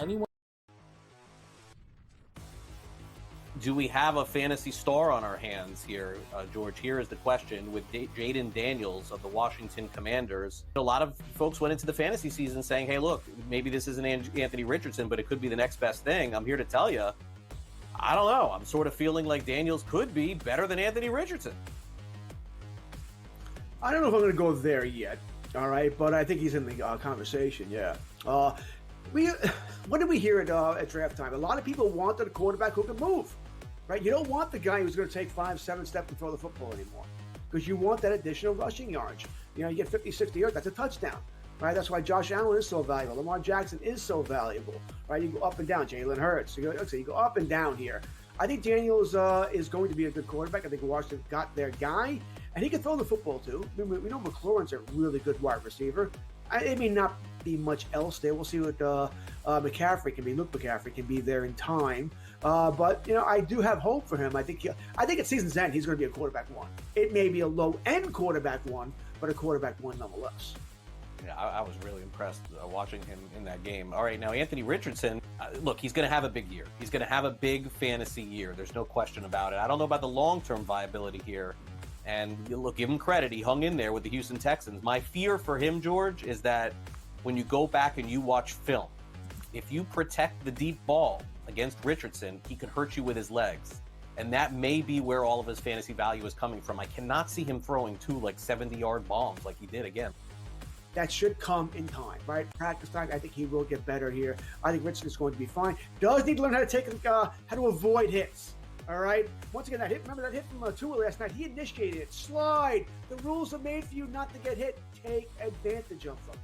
anyone. Do we have a fantasy star on our hands here, George? Here is the question with Jaden Daniels of the Washington Commanders. A lot of folks went into the fantasy season saying, hey, look, maybe this isn't Anthony Richardson, but it could be the next best thing. I'm here to tell you, I don't know. I'm sort of feeling like Daniels could be better than Anthony Richardson. I don't know if I'm going to go there yet, all right, but I think he's in the conversation, yeah. What did we hear at draft time? A lot of people wanted a quarterback who could move. Right, you don't want the guy who's going to take 5-7 steps and throw the football anymore, because you want that additional rushing yards. You know, you get 50, 60 yards, that's a touchdown, right? That's why Josh Allen is so valuable. Lamar Jackson is so valuable, right? You go up and down. Jalen Hurts. You go up and down here. I think Daniels is going to be a good quarterback. I think Washington got their guy, and he can throw the football too. We know McLaurin's a really good wide receiver. It may not be much else there. We'll see what McCaffrey can be. Luke McCaffrey can be there in time. But, you know, I do have hope for him. I think at season's end, he's going to be a quarterback one. It may be a low-end quarterback one, but a quarterback one nonetheless. Yeah, I was really impressed watching him in that game. All right, now Anthony Richardson, look, he's going to have a big year. He's going to have a big fantasy year. There's no question about it. I don't know about the long-term viability here. And look, give him credit. He hung in there with the Houston Texans. My fear for him, George, is that when you go back and you watch film, if you protect the deep ball against Richardson, he could hurt you with his legs. And that may be where all of his fantasy value is coming from. I cannot see him throwing 2 70-yard bombs like he did again. That should come in time, right? Practice time. I think he will get better here. I think Richardson's going to be fine. Does need to learn how to avoid hits. All right. Once again, remember that hit from Tua last night? He initiated it. Slide. The rules are made for you not to get hit. Take advantage of them.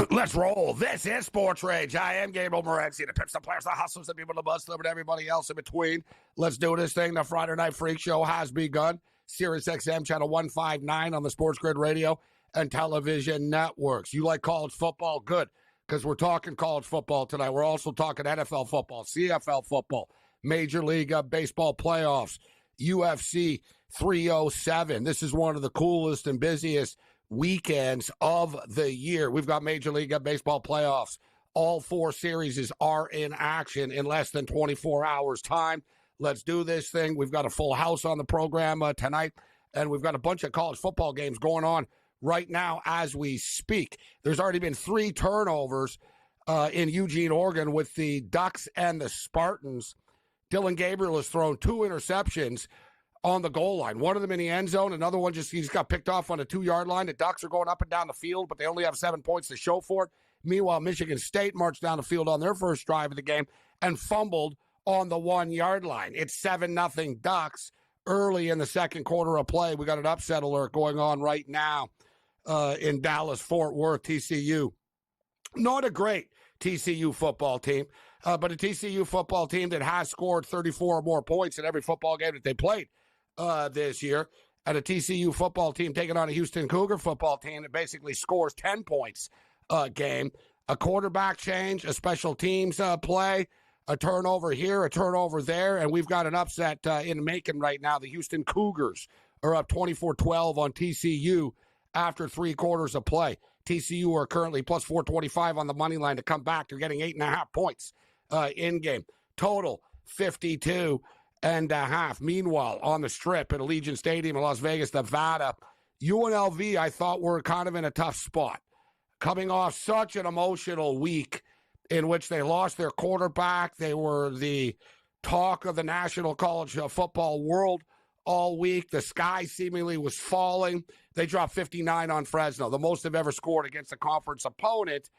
Let's roll. This is SportsRage. I am Gabriel Morency, the pimps, the players, the hustlers, the people, the bus, and everybody else in between. Let's do this thing. The Friday Night Freak Show has begun. Sirius XM Channel 159 on the SportsGrid radio and television networks. You like college football? Good, because we're talking college football tonight. We're also talking NFL football, CFL football, Major League Baseball playoffs, UFC 307. This is one of the coolest and busiest weekends of the year. We've got Major League Baseball playoffs. All 4 series are in action in less than 24 hours time. Let's do this thing. We've got a full house on the program tonight, and we've got a bunch of college football games going on right now as we speak. There's already been 3 turnovers in Eugene, Oregon with the Ducks and the Spartans. Dylan Gabriel has thrown 2 interceptions on the goal line. One of them in the end zone. Another one he just got picked off on the 2-yard line. The Ducks are going up and down the field, but they only have 7 points to show for it. Meanwhile, Michigan State marched down the field on their first drive of the game and fumbled on the 1-yard line. It's 7-0 Ducks early in the second quarter of play. We got an upset alert going on right now in Dallas-Fort Worth, TCU. Not a great TCU football team, but a TCU football team that has scored 34 or more points in every football game that they played this year, and a TCU football team taking on a Houston Cougar football team that basically scores 10 points a game. A quarterback change, a special teams play, a turnover here, a turnover there, and we've got an upset in making right now. The Houston Cougars are up 24-12 on TCU after 3 quarters of play. TCU are currently plus 425 on the money line to come back. They're getting 8.5 points in game. Total 52.5. Meanwhile, on the Strip at Allegiant Stadium in Las Vegas, Nevada, UNLV, I thought, were kind of in a tough spot. Coming off such an emotional week in which they lost their quarterback. They were the talk of the national college football world all week. The sky seemingly was falling. They dropped 59 on Fresno, the most they've ever scored against a conference opponent.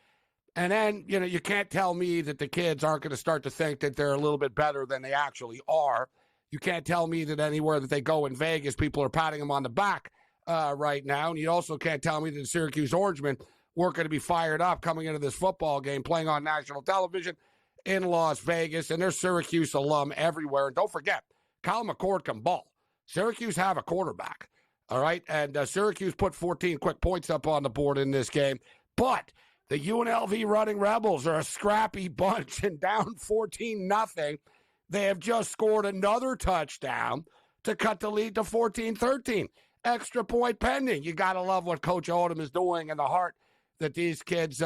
And then, you can't tell me that the kids aren't going to start to think that they're a little bit better than they actually are. You can't tell me that anywhere that they go in Vegas, people are patting them on the back right now. And you also can't tell me that the Syracuse Orangemen weren't going to be fired up coming into this football game, playing on national television in Las Vegas. And there's Syracuse alum everywhere. And don't forget, Kyle McCord can ball. Syracuse have a quarterback, all right? And Syracuse put 14 quick points up on the board in this game. But the UNLV Running Rebels are a scrappy bunch, and down 14-0. They have just scored another touchdown to cut the lead to 14-13. Extra point pending. You got to love what Coach Odom is doing and the heart that these kids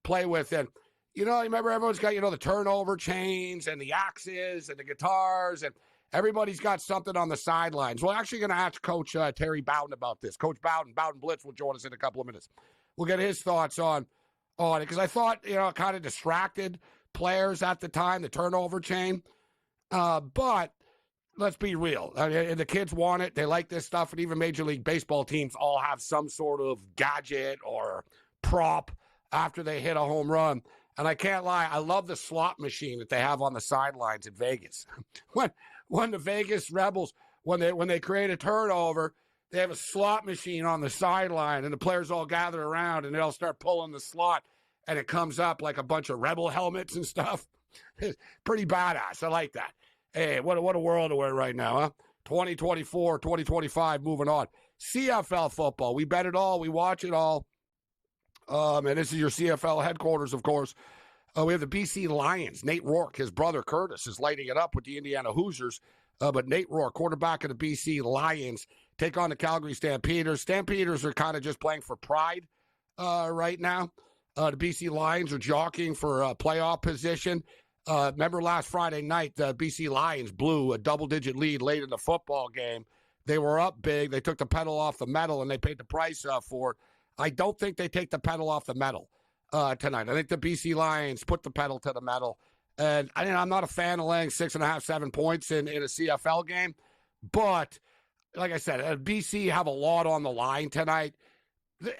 play with. And, you know, remember everyone's got, the turnover chains and the axes and the guitars, and everybody's got something on the sidelines. We're actually going to ask Coach Terry Bowden about this. Coach Bowden Blitz will join us in a couple of minutes. We'll get his thoughts on it, because I thought, it kind of distracted players at the time, the turnover chain. But let's be real. I mean, the kids want it. They like this stuff. And even Major League Baseball teams all have some sort of gadget or prop after they hit a home run. And I can't lie, I love the slot machine that they have on the sidelines in Vegas. When the Vegas Rebels, when they create a turnover, they have a slot machine on the sideline, and the players all gather around, and they'll start pulling the slot, and it comes up like a bunch of Rebel helmets and stuff. It's pretty badass. I like that. Hey, what a world we're in right now, huh? 2024, 2025, moving on. CFL football. We bet it all. We watch it all. And this is your CFL headquarters, of course. We have the BC Lions. Nate Rourke, his brother Curtis, is lighting it up with the Indiana Hoosiers. But Nate Rourke, quarterback of the BC Lions, take on the Calgary Stampeders. Stampeders are kind of just playing for pride right now. The BC Lions are jockeying for a playoff position. Remember last Friday night, the BC Lions blew a double-digit lead late in the football game. They were up big. They took the pedal off the metal, and they paid the price for it. I don't think they take the pedal off the metal tonight. I think the BC Lions put the pedal to the metal. And I'm not a fan of laying 6.5, 7 points in a CFL game. But, like I said, BC have a lot on the line tonight.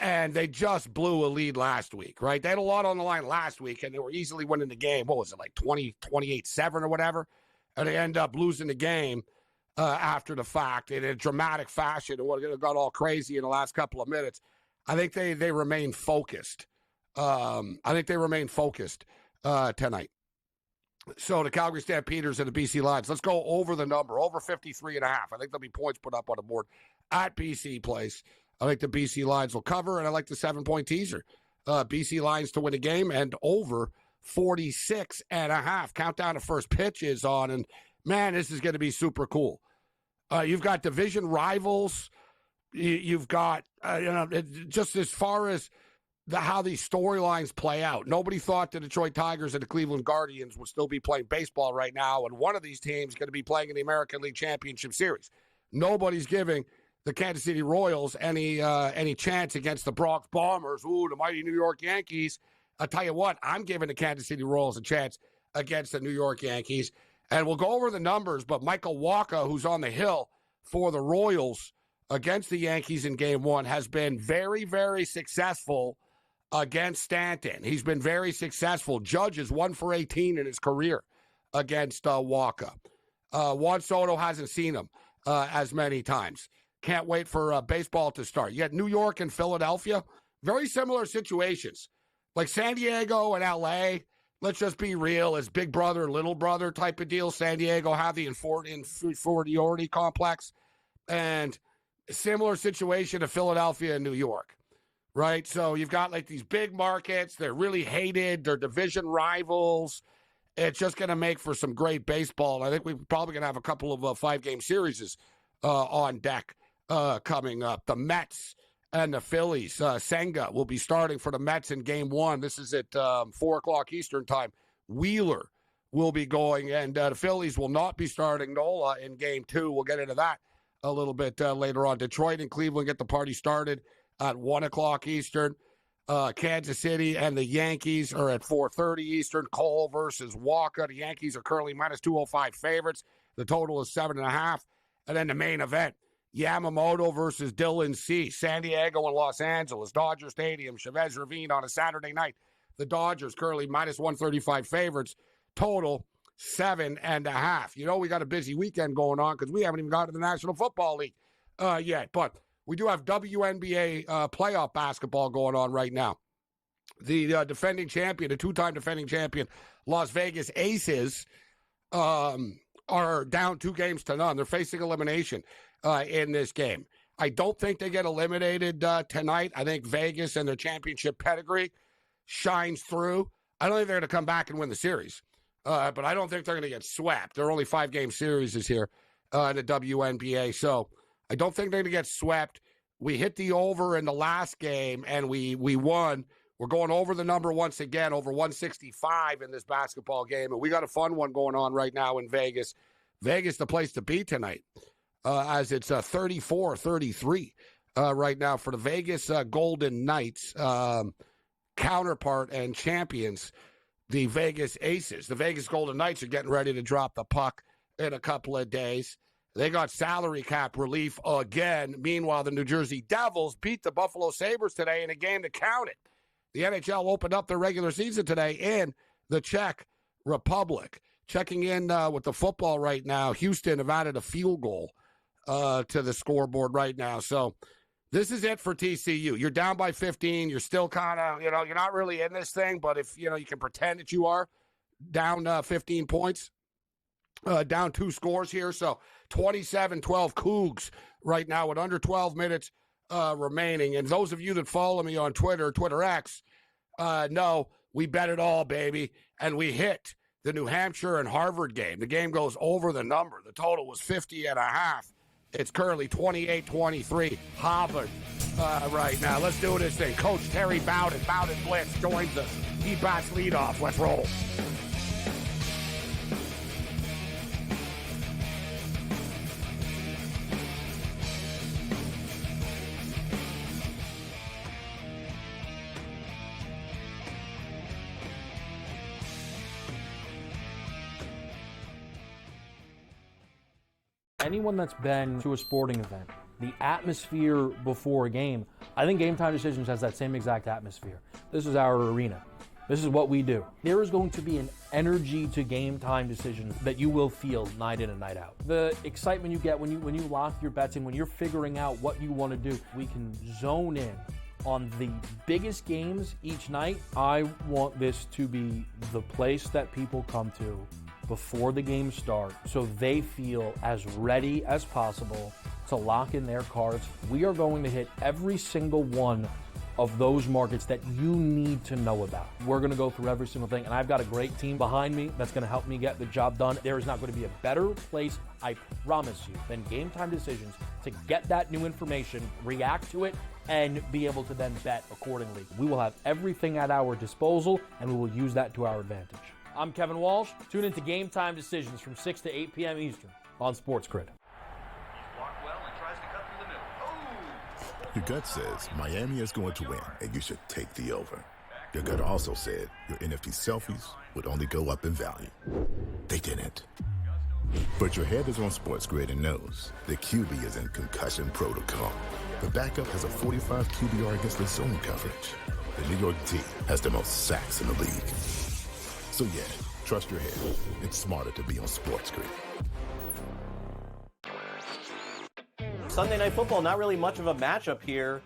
And they just blew a lead last week, right? They had a lot on the line last week, and they were easily winning the game. What was it, like 28-7 or whatever? And they end up losing the game after the fact in a dramatic fashion. It got all crazy in the last couple of minutes. I think they remain focused. Tonight. So the Calgary Stampeders and the BC Lions. Let's go over the number, over 53.5. I think there'll be points put up on the board at BC Place. I think the BC Lions will cover, and I like the 7-point teaser. BC Lions to win a game, and over 46.5. Countdown to first pitch is on, and, man, this is going to be super cool. You've got division rivals. You've got, just as far as how these storylines play out. Nobody thought the Detroit Tigers and the Cleveland Guardians would still be playing baseball right now, and one of these teams is going to be playing in the American League Championship Series. Nobody's giving the Kansas City Royals any chance against the Bronx Bombers. Ooh, the mighty New York Yankees. I'll tell you what, I'm giving the Kansas City Royals a chance against the New York Yankees. And we'll go over the numbers, but Michael Wacha, who's on the hill for the Royals against the Yankees in Game 1, has been very, very successful against Stanton. He's been very successful. Judge is 1 for 18 in his career against Wacha. Juan Soto hasn't seen him as many times. Can't wait for baseball to start. You got New York and Philadelphia. Very similar situations. Like San Diego and L.A., let's just be real, as big brother, little brother type of deal. San Diego have the inferiority complex. And similar situation to Philadelphia and New York, right? So you've got like these big markets. They're really hated. They're division rivals. It's just going to make for some great baseball. And I think we're probably going to have a couple of 5-game series on deck coming up. The Mets and the Phillies. Senga will be starting for the Mets in Game 1. This is at 4 o'clock Eastern time. Wheeler will be going, and the Phillies will not be starting Nola in Game 2. We'll get into that a little bit later on. Detroit and Cleveland get the party started at 1 o'clock Eastern. Kansas City and the Yankees are at 4:30 Eastern. Cole versus Wacha. The Yankees are currently minus 205 favorites. The total is 7.5. And then the main event, Yamamoto versus Dylan Cease. San Diego and Los Angeles. Dodger Stadium, Chavez Ravine on a Saturday night. The Dodgers currently minus 135 favorites. Total 7.5. You know, we got a busy weekend going on because we haven't even got to the National Football League yet. But we do have WNBA playoff basketball going on right now. The defending champion, the 2-time defending champion, Las Vegas Aces, are are down 2-0. They're facing elimination in this game. I don't think they get eliminated tonight. I think Vegas and their championship pedigree shines through. I don't think they're going to come back and win the series, but I don't think they're going to get swept. There are only 5-game series here in the WNBA, so I don't think they're going to get swept. We hit the over in the last game, and we won. We're going over the number once again, over 165 in this basketball game, and we got a fun one going on right now in Vegas. Vegas, the place to be tonight, as it's 34-33 right now for the Vegas Golden Knights counterpart and champions, the Vegas Aces. The Vegas Golden Knights are getting ready to drop the puck in a couple of days. They got salary cap relief again. Meanwhile, the New Jersey Devils beat the Buffalo Sabres today in a game that counted. The NHL opened up their regular season today in the Czech Republic. Checking in with the football right now, Houston have added a field goal to the scoreboard right now. So this is it for TCU. You're down by 15. You're still kind of, you're not really in this thing, but if, you can pretend that you are down 15 points, down 2 scores here. So 27-12 Cougs right now with under 12 minutes remaining. And those of you that follow me on Twitter X, know we bet it all, baby. And we hit the New Hampshire and Harvard game. The game goes over the number. The total was 50.5. It's currently 28-23 Harvard right now. Let's do this thing. Coach Terry Bowden Blitz joins us. He bats leadoff. Let's roll. Anyone that's been to a sporting event, the atmosphere before a game, I think Game Time Decisions has that same exact atmosphere. This is our arena. This is what we do. There is going to be an energy to Game Time Decisions that you will feel night in and night out. The excitement you get when you lock your bets in, when you're figuring out what you want to do, we can zone in on the biggest games each night. I want this to be the place that people come to before the game starts, so they feel as ready as possible to lock in their cards. We are going to hit every single one of those markets that you need to know about. We're going to go through every single thing, and I've got a great team behind me that's going to help me get the job done. There is not going to be a better place, I promise you, than Game Time Decisions to get that new information, react to it, and be able to then bet accordingly. We will have everything at our disposal, and we will use that to our advantage. I'm Kevin Walsh. Tune into Game Time Decisions from 6 to 8 p.m. Eastern on SportsGrid. Your gut says Miami is going to win, and you should take the over. Your gut also said your NFT selfies would only go up in value. They didn't. But your head is on SportsGrid and knows the QB is in concussion protocol. The backup has a 45 QBR against the zone coverage. The New York team has the most sacks in the league. So yeah, trust your head. It's smarter to be on SportsGrid. Sunday Night Football, not really much of a matchup here.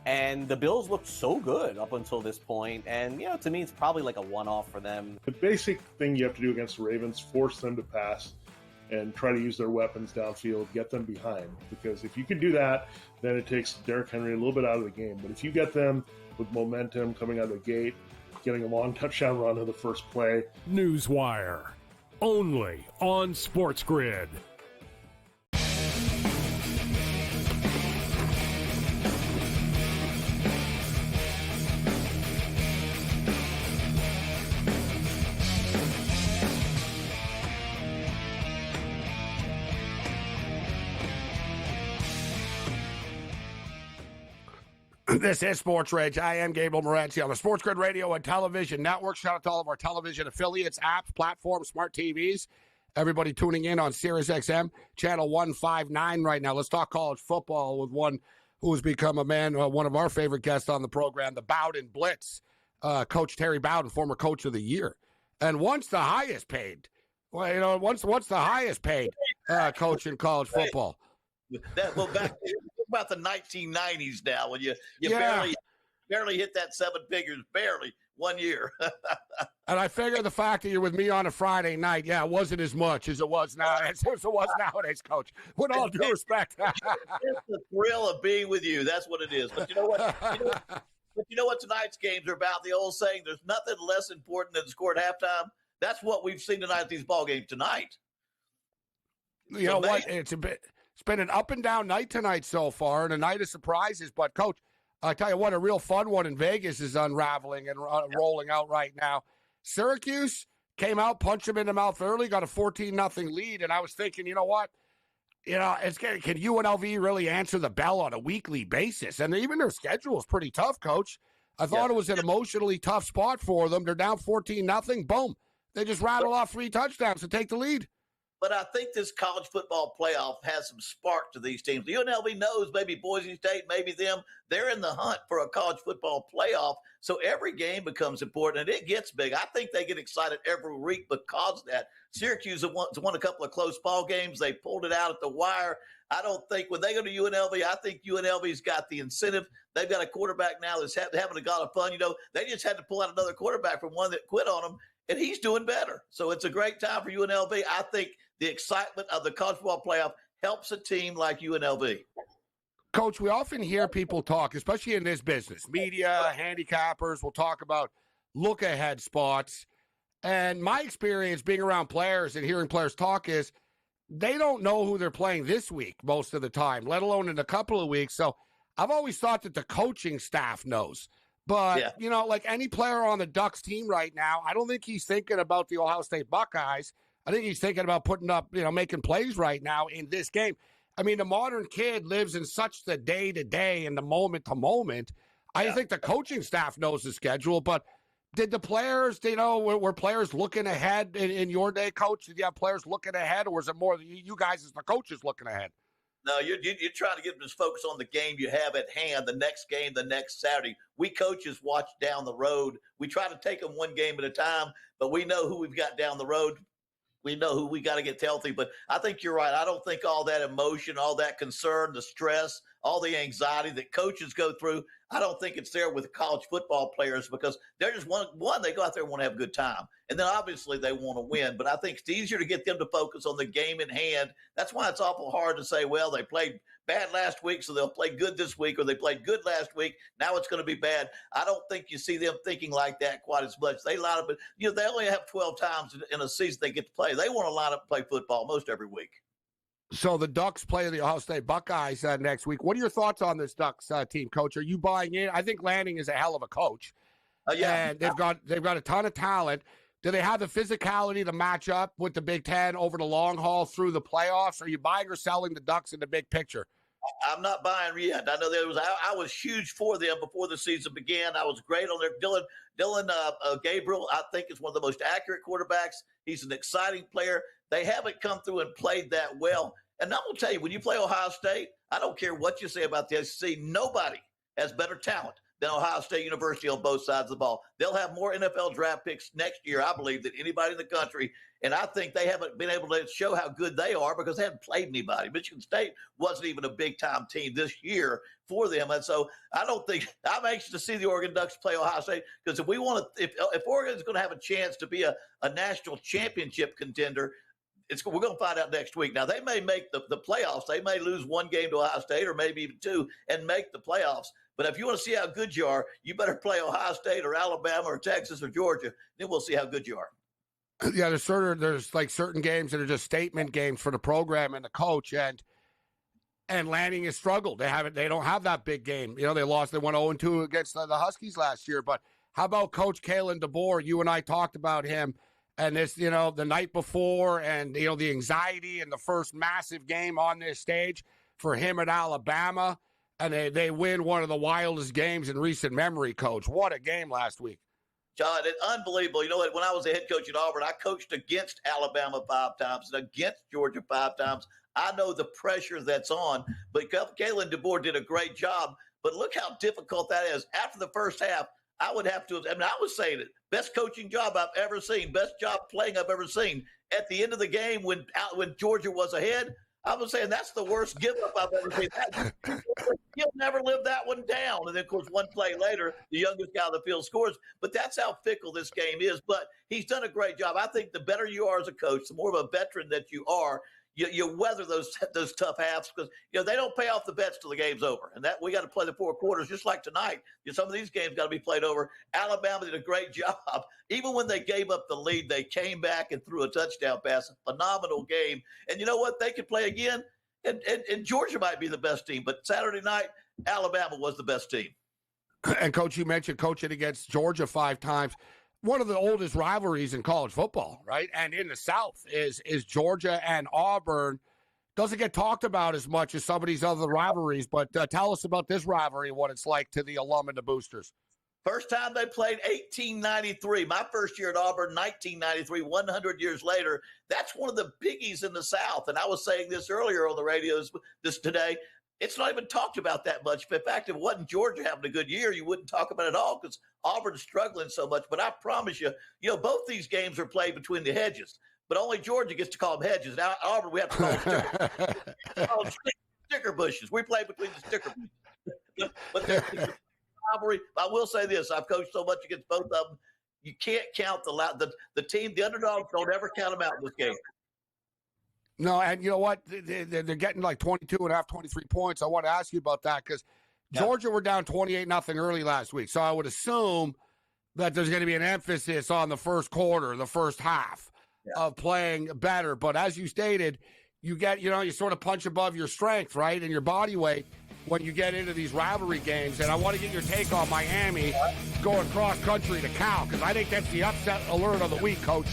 And the Bills looked so good up until this point. And, to me, it's probably like a one-off for them. The basic thing you have to do against the Ravens, force them to pass and try to use their weapons downfield, get them behind. Because if you can do that, then it takes Derrick Henry a little bit out of the game. But if you get them with momentum coming out of the gate, getting a long touchdown run on the first play. Newswire, only on SportsGrid. This is SportsRage. I am Gabriel Morency on the SportsGrid Radio and Television Network. Shout out to all of our television affiliates, apps, platforms, smart TVs. Everybody tuning in on SiriusXM, channel 159 right now. Let's talk college football with one who has become one of our favorite guests on the program, the Bowden Blitz, Coach Terry Bowden, former Coach of the Year. And once the highest paid coach in college football. Back about the 1990s now, when you barely hit that 7 figures, barely 1 year. And I figure the fact that you're with me on a Friday night, yeah, it wasn't as much as it was now. As it was nowadays, Coach. With all due respect. It's the thrill of being with you. That's what it is. But you know what? But you know what tonight's games are about? The old saying, there's nothing less important than the score at halftime. That's what we've seen tonight at these ball games tonight. You know what? It's been an up and down night tonight so far, and a night of surprises. But, Coach, I tell you what, a real fun one in Vegas is unraveling and rolling out right now. Syracuse came out, punched him in the mouth early, got a 14-0 lead, and I was thinking, you know what? Can UNLV really answer the bell on a weekly basis? And even their schedule is pretty tough, Coach. I thought it was an emotionally tough spot for them. They're down 14-0. Boom. They just rattle off 3 touchdowns to take the lead. But I think this college football playoff has some spark to these teams. The UNLV knows maybe Boise State, maybe them. They're in the hunt for a college football playoff. So every game becomes important, and it gets big. I think they get excited every week because of that. Syracuse has won a couple of close ball games. They pulled it out at the wire. I don't think when they go to UNLV, I think UNLV's got the incentive. They've got a quarterback now that's having a lot of fun. They just had to pull out another quarterback from one that quit on them, and he's doing better. So it's a great time for UNLV. I think the excitement of the college football playoff helps a team like UNLV. Coach, we often hear people talk, especially in this business, media, handicappers will talk about look-ahead spots. And my experience being around players and hearing players talk is they don't know who they're playing this week most of the time, let alone in a couple of weeks. So I've always thought that the coaching staff knows. But, like any player on the Ducks team right now, I don't think he's thinking about the Ohio State Buckeyes. I think he's thinking about putting up, making plays right now in this game. I mean, the modern kid lives in such the day-to-day and the moment-to-moment. I think the coaching staff knows the schedule, but did the players, were players looking ahead in your day, Coach? Did you have players looking ahead, or was it more you guys as the coaches looking ahead? No, you're trying to get them to focus on the game you have at hand, the next game, the next Saturday. We coaches watch down the road. We try to take them one game at a time, but we know who we've got down the road. We know who we got to get healthy. But I think you're right. I don't think all that emotion, all that concern, the stress, all the anxiety that coaches go through, I don't think it's there with college football players because they're just one, they go out there and want to have a good time. And then obviously they want to win. But I think it's easier to get them to focus on the game in hand. That's why it's awful hard to say, well, they played bad last week, so they'll play good this week, or they played good last week, now it's going to be bad. I don't think you see them thinking like that quite as much. They line up, they only have 12 times in a season they get to play. They want to line up and play football most every week. So the Ducks play the Ohio State Buckeyes next week. What are your thoughts on this Ducks team, Coach? Are you buying in? I think Lanning is a hell of a coach. And they've got a ton of talent. Do they have the physicality to match up with the Big Ten over the long haul through the playoffs? Are you buying or selling the Ducks in the big picture? I'm not buying yet. I know I was huge for them before the season began. I was great on their Dylan Gabriel, I think, is one of the most accurate quarterbacks. He's an exciting player. They haven't come through and played that well. And I will tell you, when you play Ohio State, I don't care what you say about the SEC, nobody has better talent than Ohio State University on both sides of the ball. They'll have more NFL draft picks next year, I believe, than anybody in the country. And I think they haven't been able to show how good they are because they haven't played anybody. Michigan State wasn't even a big-time team this year for them. And so I don't think – I'm anxious to see the Oregon Ducks play Ohio State because if we want to – if Oregon's going to have a chance to be a national championship contender, we're going to find out next week. Now, they may make the playoffs. They may lose one game to Ohio State or maybe even two and make the playoffs. But if you want to see how good you are, you better play Ohio State or Alabama or Texas or Georgia. Then we'll see how good you are. Yeah, there's like certain games that are just statement games for the program and the coach, and Lanning has struggled. They don't have that big game. They went 0-2 against the Huskies last year. But how about Coach Kalen DeBoer? You and I talked about him, and this, the night before, and the anxiety in the first massive game on this stage for him at Alabama, and they win one of the wildest games in recent memory. Coach, what a game last week. John, it's unbelievable. You know what? When I was a head coach at Auburn, I coached against Alabama 5 times and against Georgia 5 times. I know the pressure that's on, but Kalen DeBoer did a great job. But look how difficult that is. After the first half, I would have to – I was saying it. Best coaching job I've ever seen, best job playing I've ever seen. At the end of the game when Georgia was ahead, I was saying that's the worst give up I've ever seen. He'll never live that one down. And then, of course, one play later, the youngest guy on the field scores. But that's how fickle this game is. But he's done a great job. I think the better you are as a coach, the more of a veteran that you are, you weather those tough halves because they don't pay off the bets till the game's over, and that we got to play the 4 quarters just like tonight. Some of these games got to be played over. Alabama did a great job. Even when they gave up the lead, they came back and threw a touchdown pass. A phenomenal game, and you know what? They could play again, and Georgia might be the best team, but Saturday night Alabama was the best team. And Coach, you mentioned coaching against Georgia 5 times. One of the oldest rivalries in college football, right? And in the South is Georgia and Auburn. Doesn't get talked about as much as some of these other rivalries, but tell us about this rivalry and what it's like to the alum and the boosters. First time they played, 1893. My first year at Auburn, 1993, 100 years later. That's one of the biggies in the South. And I was saying this earlier on the radios today. It's not even talked about that much. In fact, if it wasn't Georgia having a good year, you wouldn't talk about it at all because Auburn's struggling so much. But I promise you, both these games are played between the hedges. But only Georgia gets to call them hedges. Now, Auburn, we have to call them sticker bushes. We play between the sticker bushes. But there's rivalry. I will say this. I've coached so much against both of them. You can't count the team. The underdogs, don't ever count them out in this game. No, and you know what? They're getting like 22.5, 23 points. I want to ask you about that because Georgia were down 28-0 early last week. So I would assume that there's going to be an emphasis on the first quarter, the first half of playing better. But as you stated, you get, you sort of punch above your strength, right, and your body weight when you get into these rivalry games. And I want to get your take on Miami going cross-country to Cal because I think that's the upset alert of the week, Coach.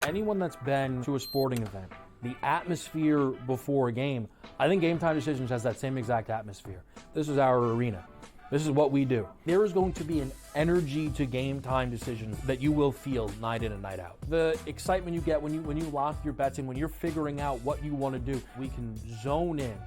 Anyone that's been to a sporting event, the atmosphere before a game, I think Game Time Decisions has that same exact atmosphere. This is our arena. This is what we do. There is going to be an energy to Game Time Decisions that you will feel night in and night out. The excitement you get when you lock your bets in, when you're figuring out what you want to do, we can zone in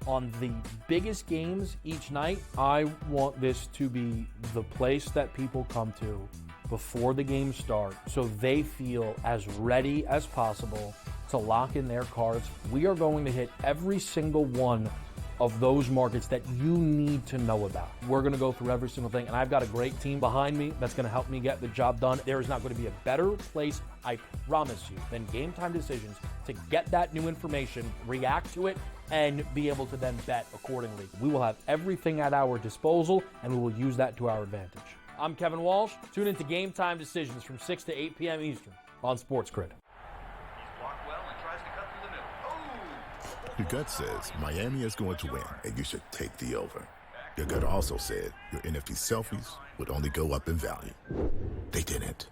on the biggest games each night. I want this to be the place that people come to before the game starts so they feel as ready as possible to lock in their cards. We are going to hit every single one of those markets that you need to know about. We're going to go through every single thing, and I've got a great team behind me that's going to help me get the job done. There is not going to be a better place, I promise you, than Game Time Decisions to get that new information, react to it, and be able to then bet accordingly. We will have everything at our disposal, and we will use that to our advantage. I'm Kevin Walsh. Tune into Game Time Decisions from 6 to 8 p.m. Eastern on SportsGrid. Your gut says Miami is going to win, and you should take the over. Your gut also said your NFT selfies would only go up in value. They didn't.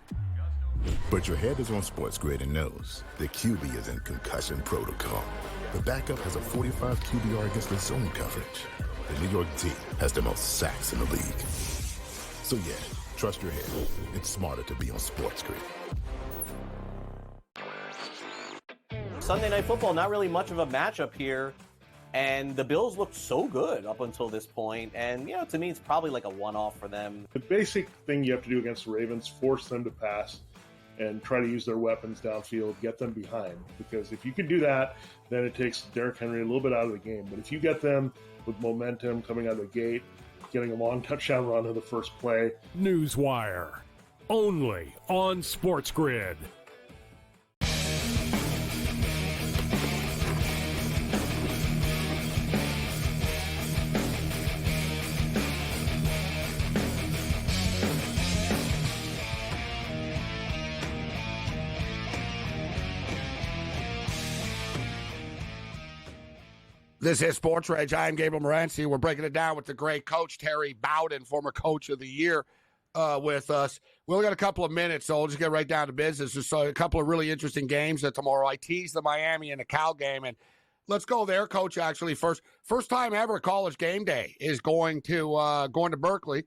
But your head is on SportsGrid and knows the QB is in concussion protocol. The backup has a 45 QBR against the zone coverage. The New York D has the most sacks in the league. So yeah, trust your head. It's smarter to be on SportsGrid. Sunday Night Football, not really much of a matchup here. And the Bills looked so good up until this point. And, to me, it's probably like a one-off for them. The basic thing you have to do against the Ravens, force them to pass and try to use their weapons downfield, get them behind. Because if you can do that, then it takes Derrick Henry a little bit out of the game. But if you get them with momentum coming out of the gate, getting a long touchdown run of the first play. Newswire, only on SportsGrid. This is SportsRage. I am Gabriel Morency. We're breaking it down with the great coach, Terry Bowden, former coach of the year, with us. We only got a couple of minutes, so we'll just get right down to business. There's a couple of really interesting games tomorrow. I teased the Miami and the Cal game, and let's go there, Coach, actually. First time ever College Game Day is going to Berkeley.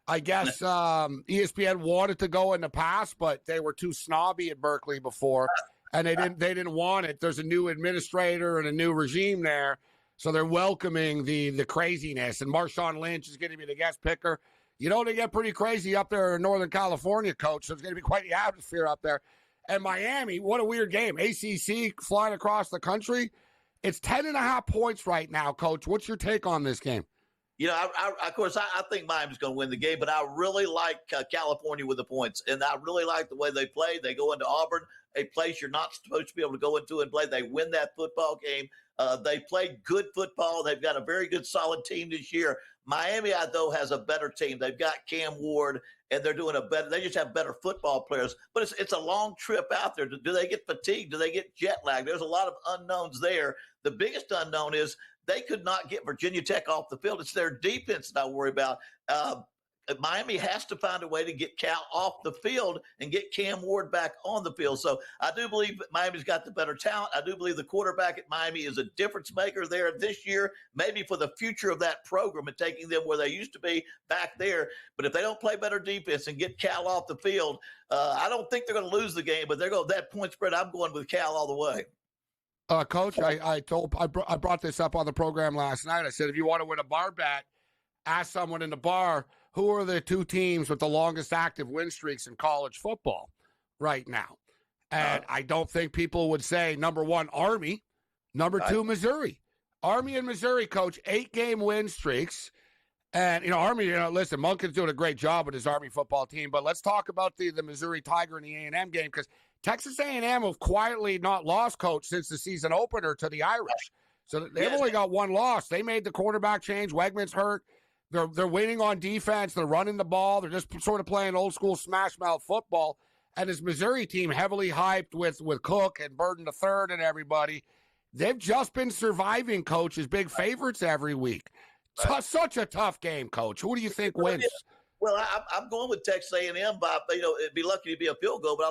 I guess ESPN wanted to go in the past, but they were too snobby at Berkeley before, and they didn't want it. There's a new administrator and a new regime there, so they're welcoming the craziness. And Marshawn Lynch is going to be the guest picker. You know, they get pretty crazy up there in Northern California, Coach, so it's going to be quite the atmosphere up there. And Miami, what a weird game. ACC flying across the country. It's 10.5 points right now, Coach. What's your take on this game? You know, of course, I think Miami's going to win the game, but I really like California with the points, and I really like the way they play. They go into Auburn, a place you're not supposed to be able to go into and play. They win that football game. They play good football. They've got a very good, solid team this year. Miami, though, has a better team. They've got Cam Ward, and they're doing they just have better football players. But it's a long trip out there. Do they get fatigued? Do they get jet lag? There's a lot of unknowns there. The biggest unknown is they could not get Virginia Tech off the field. It's their defense that I worry about. Miami has to find a way to get Cal off the field and get Cam Ward back on the field. So I do believe Miami's got the better talent. I do believe the quarterback at Miami is a difference maker there this year, maybe for the future of that program and taking them where they used to be back there. But if they don't play better defense and get Cal off the field, I don't think they're going to lose the game, but they're going that point spread. I'm going with Cal all the way. Coach, I brought this up on the program last night. I said, if you want to win a bar bet, ask someone in the bar, who are the two teams with the longest active win streaks in college football right now? And I don't think people would say, number one, Army, number two, Missouri. Army and Missouri, Coach, 8-game win streaks. And, Army, listen, Monken's doing a great job with his Army football team, but let's talk about the Missouri Tiger and the A&M game, because Texas A&M have quietly not lost, Coach, since the season opener to the Irish. So they've only got one loss. They made the quarterback change. Wegman's hurt. They're winning on defense. They're running the ball. They're just sort of playing old school smash mouth football. And this Missouri team, heavily hyped with Cook and Burden III and everybody, they've just been surviving, Coach, as big favorites every week. Such a tough game, Coach. Who do you think wins? Well, I'm going with Texas A&M, Bob. It'd be lucky to be a field goal, but I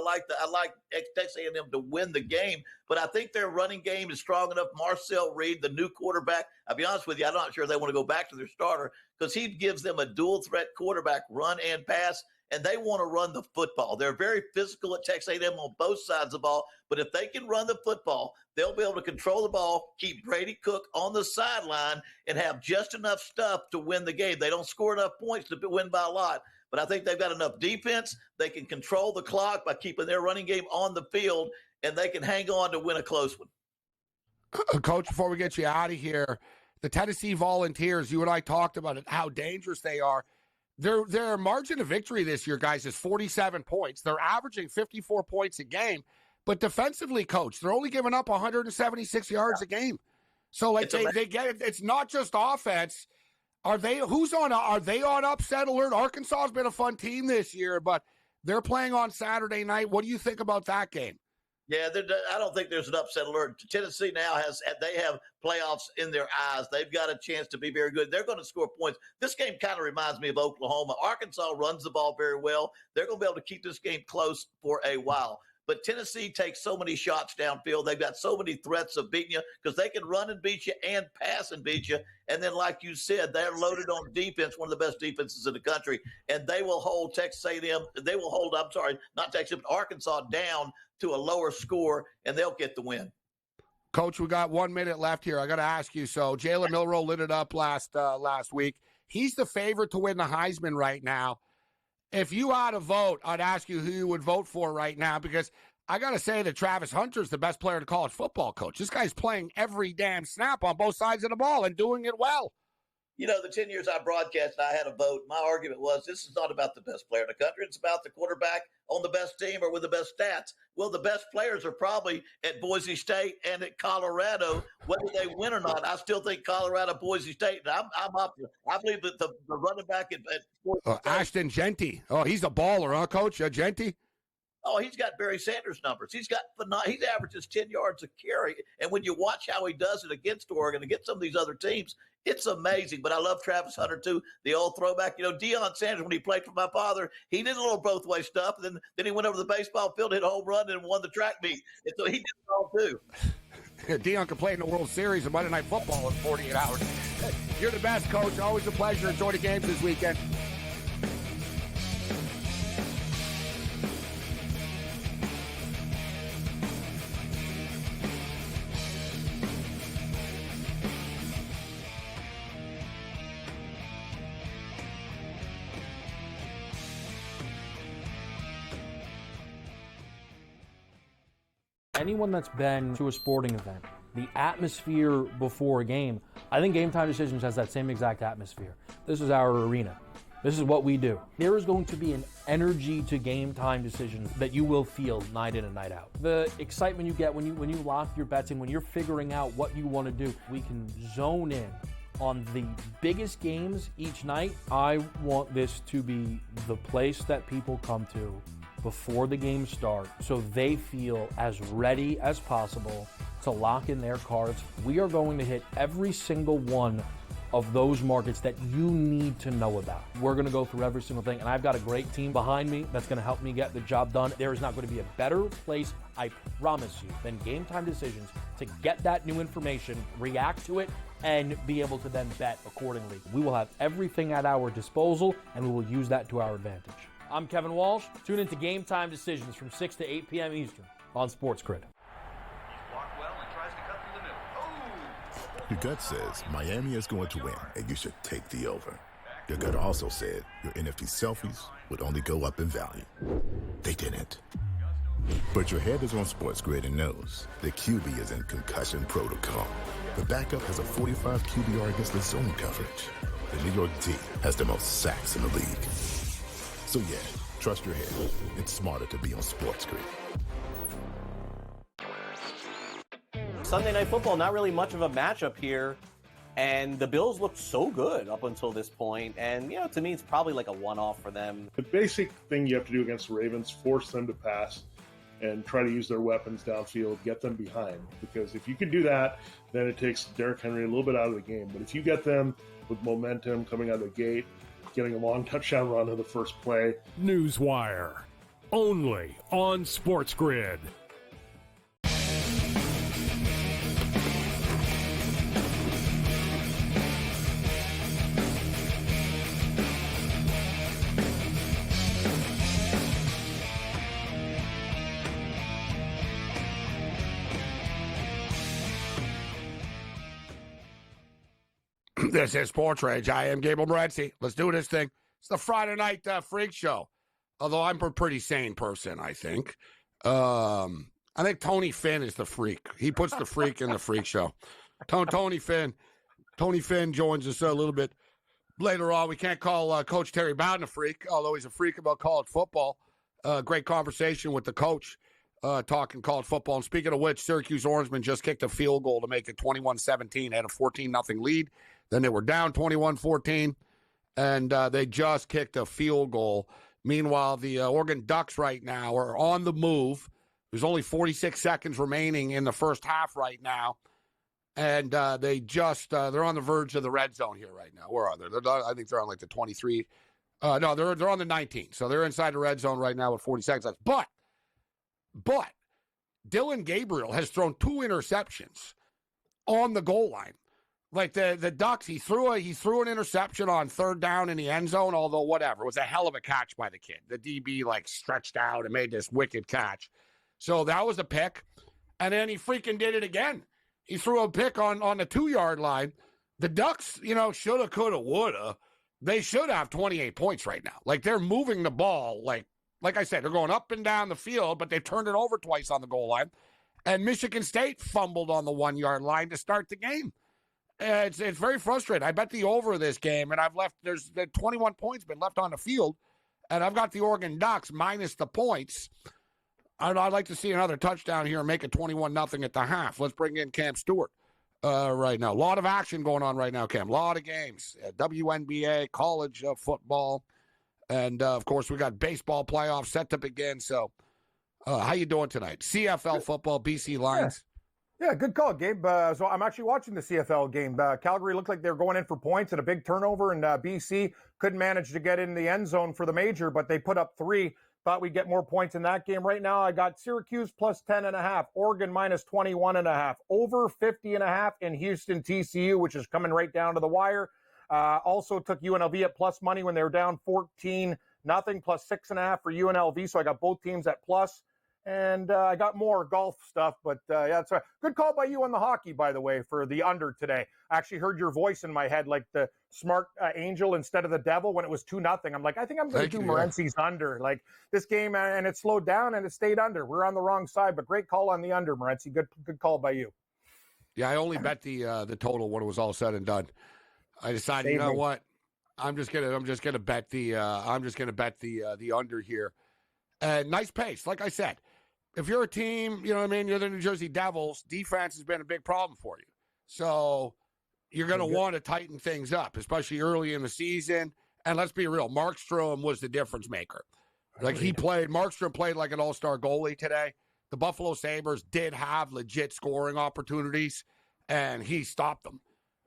like Texas A&M to win the game. But I think their running game is strong enough. Marcel Reed, the new quarterback, I'll be honest with you, I'm not sure they want to go back to their starter because he gives them a dual threat quarterback, run and pass, and they want to run the football. They're very physical at Texas A&M on both sides of the ball, but if they can run the football, they'll be able to control the ball, keep Brady Cook on the sideline, and have just enough stuff to win the game. They don't score enough points to win by a lot, but I think they've got enough defense. They can control the clock by keeping their running game on the field, and they can hang on to win a close one. Coach, before we get you out of here, the Tennessee Volunteers, you and I talked about it, how dangerous they are. Their margin of victory this year, guys, is 47 points. They're averaging 54 points a game. But defensively, Coach, they're only giving up 176 yards a game. So, they get it. It's not just offense. Are they on upset alert? Arkansas has been a fun team this year, but they're playing on Saturday night. What do you think about that game? Yeah, I don't think there's an upset alert. Tennessee now have playoffs in their eyes. They've got a chance to be very good. They're going to score points. This game kind of reminds me of Oklahoma. Arkansas runs the ball very well. They're going to be able to keep this game close for a while. But Tennessee takes so many shots downfield. They've got so many threats of beating you because they can run and beat you and pass and beat you. And then, like you said, they're loaded on defense, one of the best defenses in the country. And they will hold Texas A&M. They will hold, not Texas, but Arkansas down to a lower score, and they'll get the win. Coach, we got 1 minute left here. I got to ask you. So Jalen Milroe lit it up last week. He's the favorite to win the Heisman right now. If you had a vote, I'd ask you who you would vote for right now, because I got to say that Travis Hunter's the best player in college football, Coach. This guy's playing every damn snap on both sides of the ball and doing it well. The 10 years I broadcast, I had a vote. My argument was this is not about the best player in the country. It's about the quarterback on the best team or with the best stats. Well, the best players are probably at Boise State and at Colorado, whether they win or not. I still think Colorado, Boise State. And I'm up. I believe that the running back at Ashton Genty. Oh, he's a baller, huh, Coach? Genty? Oh, he's got Barry Sanders numbers. He averages 10 yards a carry. And when you watch how he does it against Oregon, against some of these other teams, it's amazing. But I love Travis Hunter, too, the old throwback. Deion Sanders, when he played for my father, he did a little both-way stuff. And then he went over to the baseball field, hit a home run, and won the track meet. And so he did it all, too. Deion can play in the World Series of Monday Night Football in 48 hours. You're the best, Coach. Always a pleasure. Enjoy the games this weekend. Anyone that's been to a sporting event, the atmosphere before a game, I think Game Time Decisions has that same exact atmosphere. This is our arena. This is what we do. There is going to be an energy to Game Time Decisions that you will feel night in and night out. The excitement you get when you lock your bets in, when you're figuring out what you want to do, we can zone in on the biggest games each night. I want this to be the place that people come to before the games start so they feel as ready as possible to lock in their cards. We are going to hit every single one of those markets that you need to know about. We're gonna go through every single thing, and I've got a great team behind me that's gonna help me get the job done. There is not gonna be a better place, I promise you, than Game Time Decisions to get that new information, react to it, and be able to then bet accordingly. We will have everything at our disposal, and we will use that to our advantage. I'm Kevin Walsh. Tune into Game Time Decisions from 6 to 8 p.m. Eastern on SportsGrid. Your gut says Miami is going to win, and you should take the over. Your gut also said your NFT selfies would only go up in value. They didn't. But your head is on SportsGrid and knows the QB is in concussion protocol. The backup has a 45 QBR against the zone coverage. The New York D has the most sacks in the league. So yeah, trust your head. It's smarter to be on SportsGrid. Sunday Night Football, not really much of a matchup here. And the Bills looked so good up until this point. And, you know, to me, it's probably like a one-off for them. The basic thing you have to do against the Ravens, force them to pass and try to use their weapons downfield, get them behind. Because if you can do that, then it takes Derrick Henry a little bit out of the game. But if you get them with momentum coming out of the gate, getting a long touchdown run to the first play. Newswire, only on SportsGrid. This is SportsRage. I am Gabriel Morency. Let's do this thing. It's the Friday Night Freak Show. Although I'm a pretty sane person, I think. I think Tony Finn is the freak. He puts the freak in the freak show. Tony Finn joins us a little bit later on. We can't call Coach Terry Bowden a freak, although he's a freak about college football. Great conversation with the coach talking college football. And speaking of which, Syracuse Orangemen just kicked a field goal to make it 21-17. Had a 14-0 lead. Then they were down 21-14, and they just kicked a field goal. Meanwhile, the Oregon Ducks right now are on the move. There's only 46 seconds remaining in the first half right now, and they just they're on the verge of the red zone here right now. Where are they? I think they're on like the 23. No, they're on the 19. So they're inside the red zone right now with 40 seconds left. But Dylan Gabriel has thrown 2 interceptions on the goal line. Like the Ducks, he threw an interception on third down in the end zone, although whatever. It was a hell of a catch by the kid. The DB like stretched out and made this wicked catch. So that was a pick. And then he freaking did it again. He threw a pick on the 2-yard line. The Ducks, shoulda, coulda, woulda. They should have 28 points right now. Like they're moving the ball. Like I said, they're going up and down the field, but they've turned it over twice on the goal line. And Michigan State fumbled on the 1-yard line to start the game. It's very frustrating. I bet the over this game, and there's 21 points been left on the field, and I've got the Oregon Ducks minus the points. I'd like to see another touchdown here and make it 21-0 at the half. Let's bring in Cam Stewart right now. A lot of action going on right now, Cam. A lot of games. WNBA, college football, and, of course, we got baseball playoffs set to begin. So how you doing tonight? CFL football, BC Lions. Yeah, good call, Gabe. So I'm actually watching the CFL game. Calgary looked like they were going in for points and a big turnover, and BC couldn't manage to get in the end zone for the major, but they put up 3. Thought we'd get more points in that game. Right now, I got Syracuse plus 10.5, Oregon minus 21.5, over 50.5 in Houston TCU, which is coming right down to the wire. Also took UNLV at plus money when they were down 14-0, plus 6.5 for UNLV. So I got both teams at plus. And I got more golf stuff, but yeah, it's a good call by you on the hockey, by the way, for the under today. I actually heard your voice in my head, like the smart angel instead of the devil when it was 2-0. I'm like, I think I'm going to do Morency's under. Like this game, and it slowed down and it stayed under. We're on the wrong side, but great call on the under, Morency. Good call by you. Yeah, I only bet the total when it was all said and done. I decided, you know what? I'm just gonna bet the under here. Nice pace, like I said. If you're a team, you know what I mean, you're the New Jersey Devils, defense has been a big problem for you. So you're going to want to tighten things up, especially early in the season. And let's be real, Markstrom was the difference maker. Like Markstrom played like an all-star goalie today. The Buffalo Sabres did have legit scoring opportunities, and he stopped them.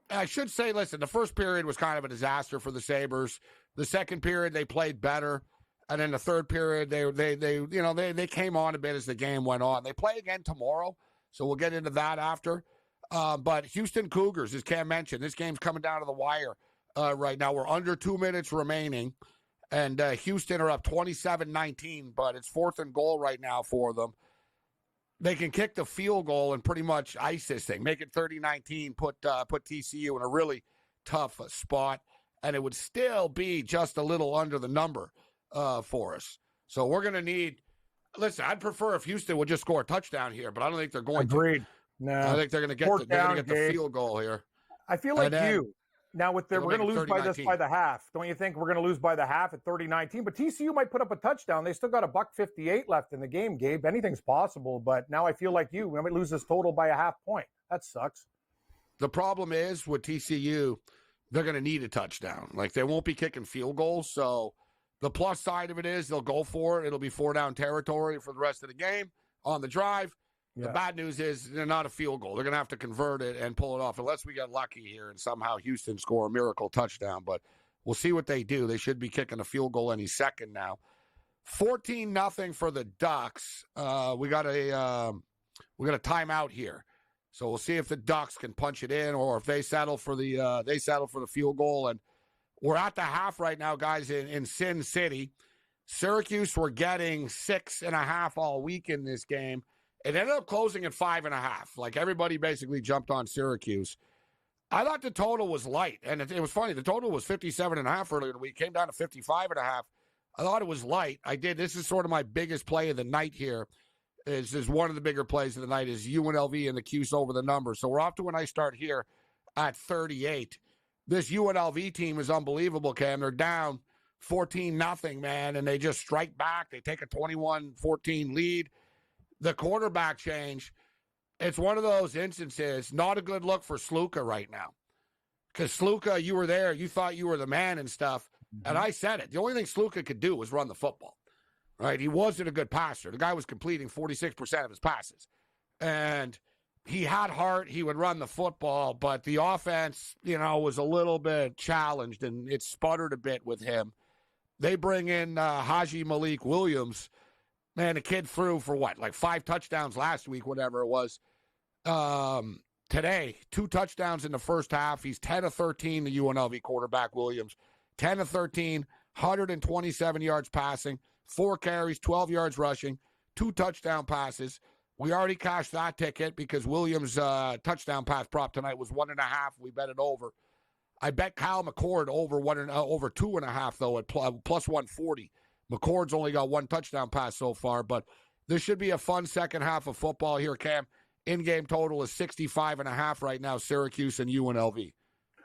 I should say, listen, the first period was kind of a disaster for the Sabres. The second period, they played better. And in the third period, they came on a bit as the game went on. They play again tomorrow, so we'll get into that after. But Houston Cougars, as Cam mentioned, this game's coming down to the wire right now. We're under 2 minutes remaining, and Houston are up 27-19, but it's 4th and goal right now for them. They can kick the field goal and pretty much ice this thing, make it 30-19, put TCU in a really tough spot, and it would still be just a little under the number for us. So we're going to need – listen, I'd prefer if Houston would just score a touchdown here, but I don't think they're going to. No. I think they're going to get the field goal here. I feel like you. Now, we're going to lose by the half. Don't you think we're going to lose by the half at 30-19? But TCU might put up a touchdown. They still got $1.58 left in the game, Gabe. Anything's possible, but now I feel like you. We might lose this total by a half point. That sucks. The problem is with TCU, they're going to need a touchdown. Like, they won't be kicking field goals, so – the plus side of it is they'll go for it. It'll be 4-down territory for the rest of the game on the drive. Yeah. The bad news is they're not a field goal. They're going to have to convert it and pull it off unless we get lucky here and somehow Houston score a miracle touchdown. But we'll see what they do. They should be kicking a field goal any second now. 14-0 for the Ducks. We got a timeout here. So we'll see if the Ducks can punch it in or if they settle for the field goal. And we're at the half right now, guys, in Sin City. Syracuse were getting 6.5 all week in this game. It ended up closing at 5.5. Like, everybody basically jumped on Syracuse. I thought the total was light, and it was funny. The total was 57.5 earlier in the week. Came down to 55.5. I thought it was light. This is sort of my biggest play of the night here. Is one of the bigger plays of the night is UNLV and the Cuse over the number. So we're off to a nice start here at 38. This UNLV team is unbelievable, Cam. They're down 14-0, man, and they just strike back. They take a 21-14 lead. The quarterback change, it's one of those instances, not a good look for Sluka right now. Because Sluka, you were there, you thought you were the man and stuff, and I said it. The only thing Sluka could do was run the football, right? He wasn't a good passer. The guy was completing 46% of his passes. And he had heart. He would run the football, but the offense, was a little bit challenged, and it sputtered a bit with him. They bring in Haji Malik Williams. Man, the kid threw for 5 touchdowns last week, whatever it was. Today, 2 touchdowns in the first half. He's 10 of 13, the UNLV quarterback, Williams. 10 of 13, 127 yards passing, 4 carries, 12 yards rushing, 2 touchdown passes. We already cashed that ticket because Williams' touchdown pass prop tonight was 1.5. We bet it over. I bet Kyle McCord over 2.5 though at plus 140. McCord's only got 1 touchdown pass so far, but this should be a fun second half of football here, Cam. In-game total is 65.5 right now, Syracuse and UNLV.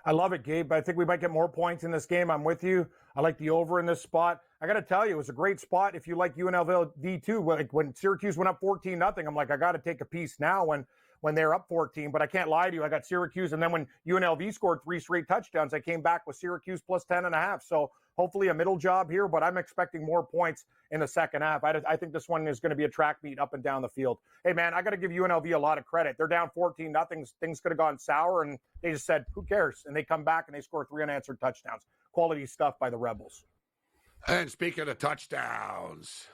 I love it, Gabe. I think we might get more points in this game. I'm with you. I like the over in this spot. I got to tell you, it was a great spot if you like UNLV too. When Syracuse went up 14-0, I'm like, I got to take a piece now when they're up 14. But I can't lie to you. I got Syracuse, and then when UNLV scored 3 straight touchdowns, I came back with Syracuse plus 10.5. So hopefully a middle job here, but I'm expecting more points in the second half. I think this one is going to be a track meet up and down the field. Hey, man, I got to give UNLV a lot of credit. They're down 14-0. Things could have gone sour, and they just said, who cares? And they come back, and they score 3 unanswered touchdowns. Quality stuff by the Rebels. And speaking of touchdowns,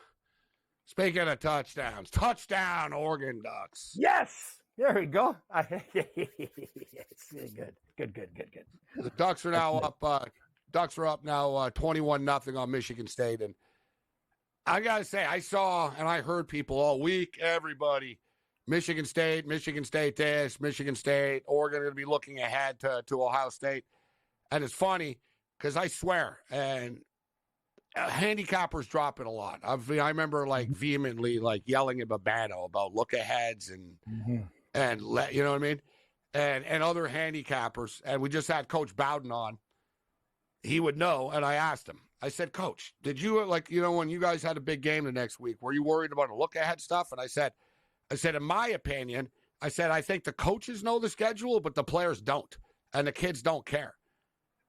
touchdown Oregon Ducks. Yes! There we go. Good. The Ducks are now up. Ducks are up now 21-0 on Michigan State. And I got to say, I saw and I heard people all week, everybody, Michigan State this, Michigan State, Oregon going to be looking ahead to Ohio State. And it's funny because I swear, and handicappers drop it a lot. I remember like vehemently like yelling at Babano about look aheads and you know what I mean? And other handicappers. And we just had Coach Bowden on. He would know. And I asked him, I said, Coach, did you when you guys had a big game the next week, were you worried about a look ahead stuff? And I said, in my opinion, I think the coaches know the schedule, but the players don't. And the kids don't care.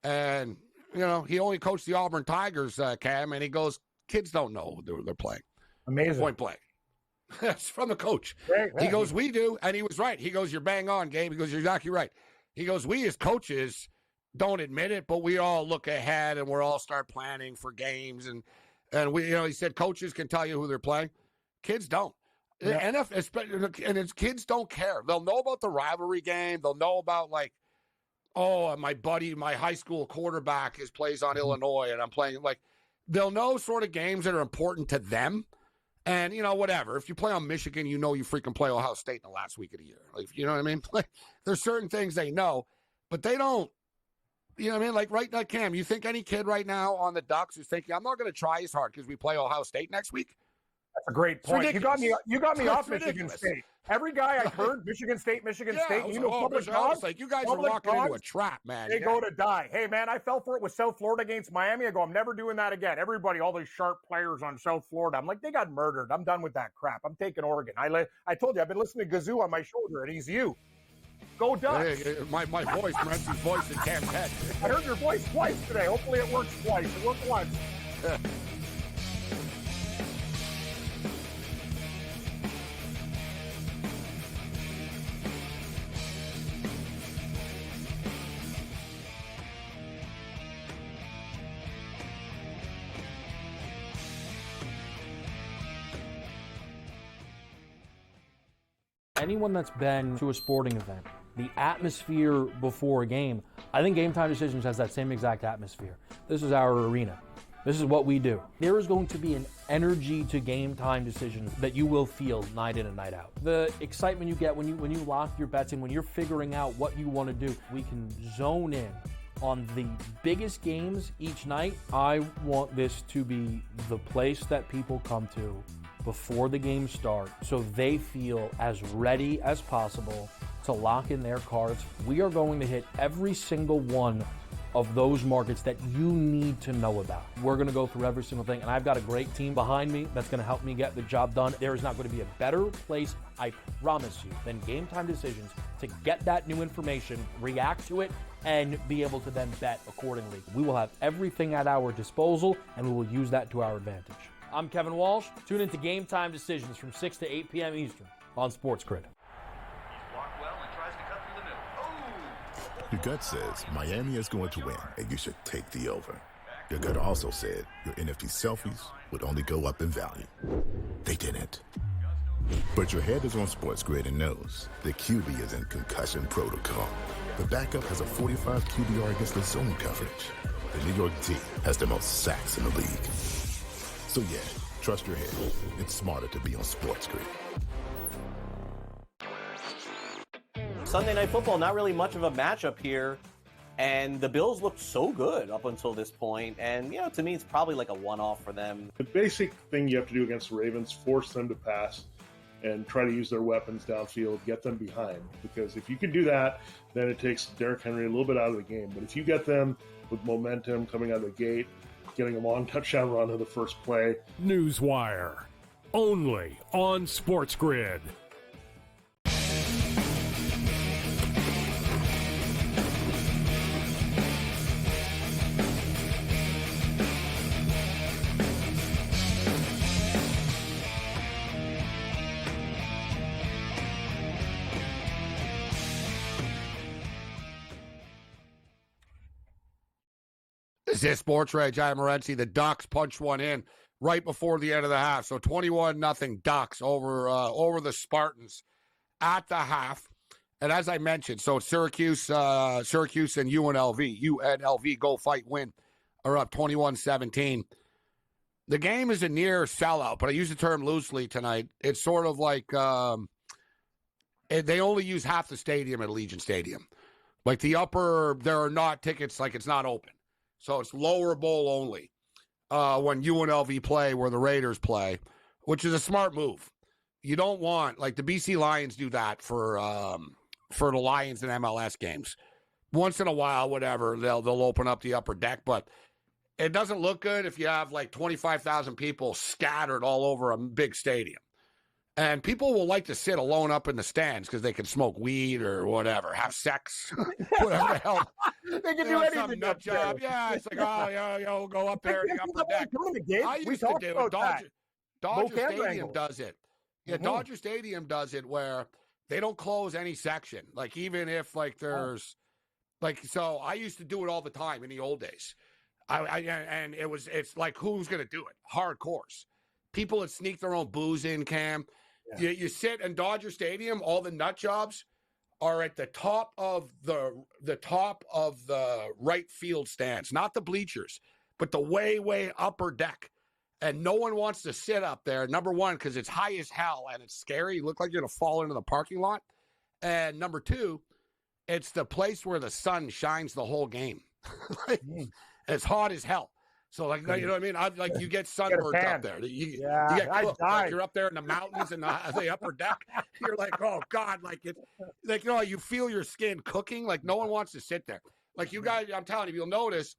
And, he only coached the Auburn Tigers, Cam, and he goes, kids don't know who they're playing. Amazing. Point blank. That's from the coach. Right. He goes, we do. And he was right. He goes, you're bang on, Gabe. He goes, you're exactly right. He goes, we as coaches don't admit it, but we all look ahead and we're all start planning for games. And we, he said coaches can tell you who they're playing. Kids don't. Yeah. And kids don't care. They'll know about the rivalry game. They'll know about like, oh, my buddy, my high school quarterback plays on Illinois and I'm playing. Like, they'll know sort of games that are important to them. And, whatever. If you play on Michigan, you freaking play Ohio State in the last week of the year. Like, you know what I mean? Like, there's certain things they know, but they don't, you know what I mean? Like, right now, Cam, you think any kid right now on the Ducks who's thinking, I'm not going to try as hard because we play Ohio State next week? That's a great point. You got me off Michigan ridiculous. State. Every guy I heard, Michigan State. Public dogs, like, you guys are walking into a trap, man. They go to die. Hey, man, I fell for it with South Florida against Miami. I go, I'm never doing that again. Everybody, all these sharp players on South Florida. I'm like, they got murdered. I'm done with that crap. I'm taking Oregon. I told you, I've been listening to Gazoo on my shoulder, and he's you. Go Ducks. Hey, my voice, Morency's voice in Cam's head. I heard your voice twice today. Hopefully it works twice. It worked once. Anyone that's been to a sporting event, the atmosphere before a game, I think Game Time Decisions has that same exact atmosphere. This is our arena. This is what we do. There is going to be an energy to Game Time Decisions that you will feel night in and night out. The excitement you get when you lock your bets in, when you're figuring out what you want to do, we can zone in on the biggest games each night. I want this to be the place that people come to before the games start so they feel as ready as possible to lock in their cards. We are going to hit every single one of those markets that you need to know about. We're going to go through every single thing, and I've got a great team behind me that's going to help me get the job done. There is not going to be a better place, I promise you, than Game Time Decisions to get that new information, react to it, and be able to then bet accordingly. We will have everything at our disposal, and we will use that to our advantage. I'm Kevin Walsh. Tune into Game Time Decisions from 6 to 8 p.m. Eastern on SportsGrid. Your gut says Miami is going to win, and you should take the over. Your gut also said your NFT selfies would only go up in value. They didn't. But your head is on SportsGrid and knows the QB is in concussion protocol. The backup has a 45 QBR against the zone coverage. The New York D has the most sacks in the league. So yeah, trust your head. It's smarter to be on SportsGrid. Sunday Night Football, not really much of a matchup here. And the Bills looked so good up until this point. And, to me, it's probably like a one-off for them. The basic thing you have to do against the Ravens, force them to pass and try to use their weapons downfield, get them behind. Because if you can do that, then it takes Derrick Henry a little bit out of the game. But if you get them with momentum coming out of the gate, getting a long touchdown run of the first play. Newswire, only on SportsGrid. This is SportsRage. I am Morency. The Ducks punched one in right before the end of the half. So 21-0 Ducks over the Spartans at the half. And as I mentioned, so Syracuse and UNLV go fight win are up 21-17. The game is a near sellout, but I use the term loosely tonight. It's sort of like they only use half the stadium at Allegiant Stadium. Like the upper, there are not tickets, like it's not open. So it's lower bowl only when UNLV play where the Raiders play, which is a smart move. You don't want, like the BC Lions do that for the Lions and MLS games. Once in a while, whatever, they'll open up the upper deck, but it doesn't look good if you have like 25,000 people scattered all over a big stadium. And people will like to sit alone up in the stands because they can smoke weed or whatever, have sex, whatever the hell. They can do anything. Some nut job. Yeah, it's like, oh, go up there in the upper deck. I used to do it. Dodger Stadium does it. Yeah, Dodger Stadium does it where they don't close any section. Like even if like there's like, so I used to do it all the time in the old days. And it's like, who's going to do it? Hardcores. People that sneak their own booze in, Cam. Yeah. You sit in Dodger Stadium, all the nut jobs are at the top of the right field stands, not the bleachers, but the way upper deck. And no one wants to sit up there, number one, because it's high as hell and it's scary. You look like you're going to fall into the parking lot. And number two, it's the place where the sun shines the whole game. It's hot as hell. So, like, you know what I mean? You get sunburned up there. You get cooked. Like, you're up there in the mountains and the upper deck. You're like, oh, God. Like, it's like, you feel your skin cooking. Like, no one wants to sit there. Like, you guys, I'm telling you, you'll notice,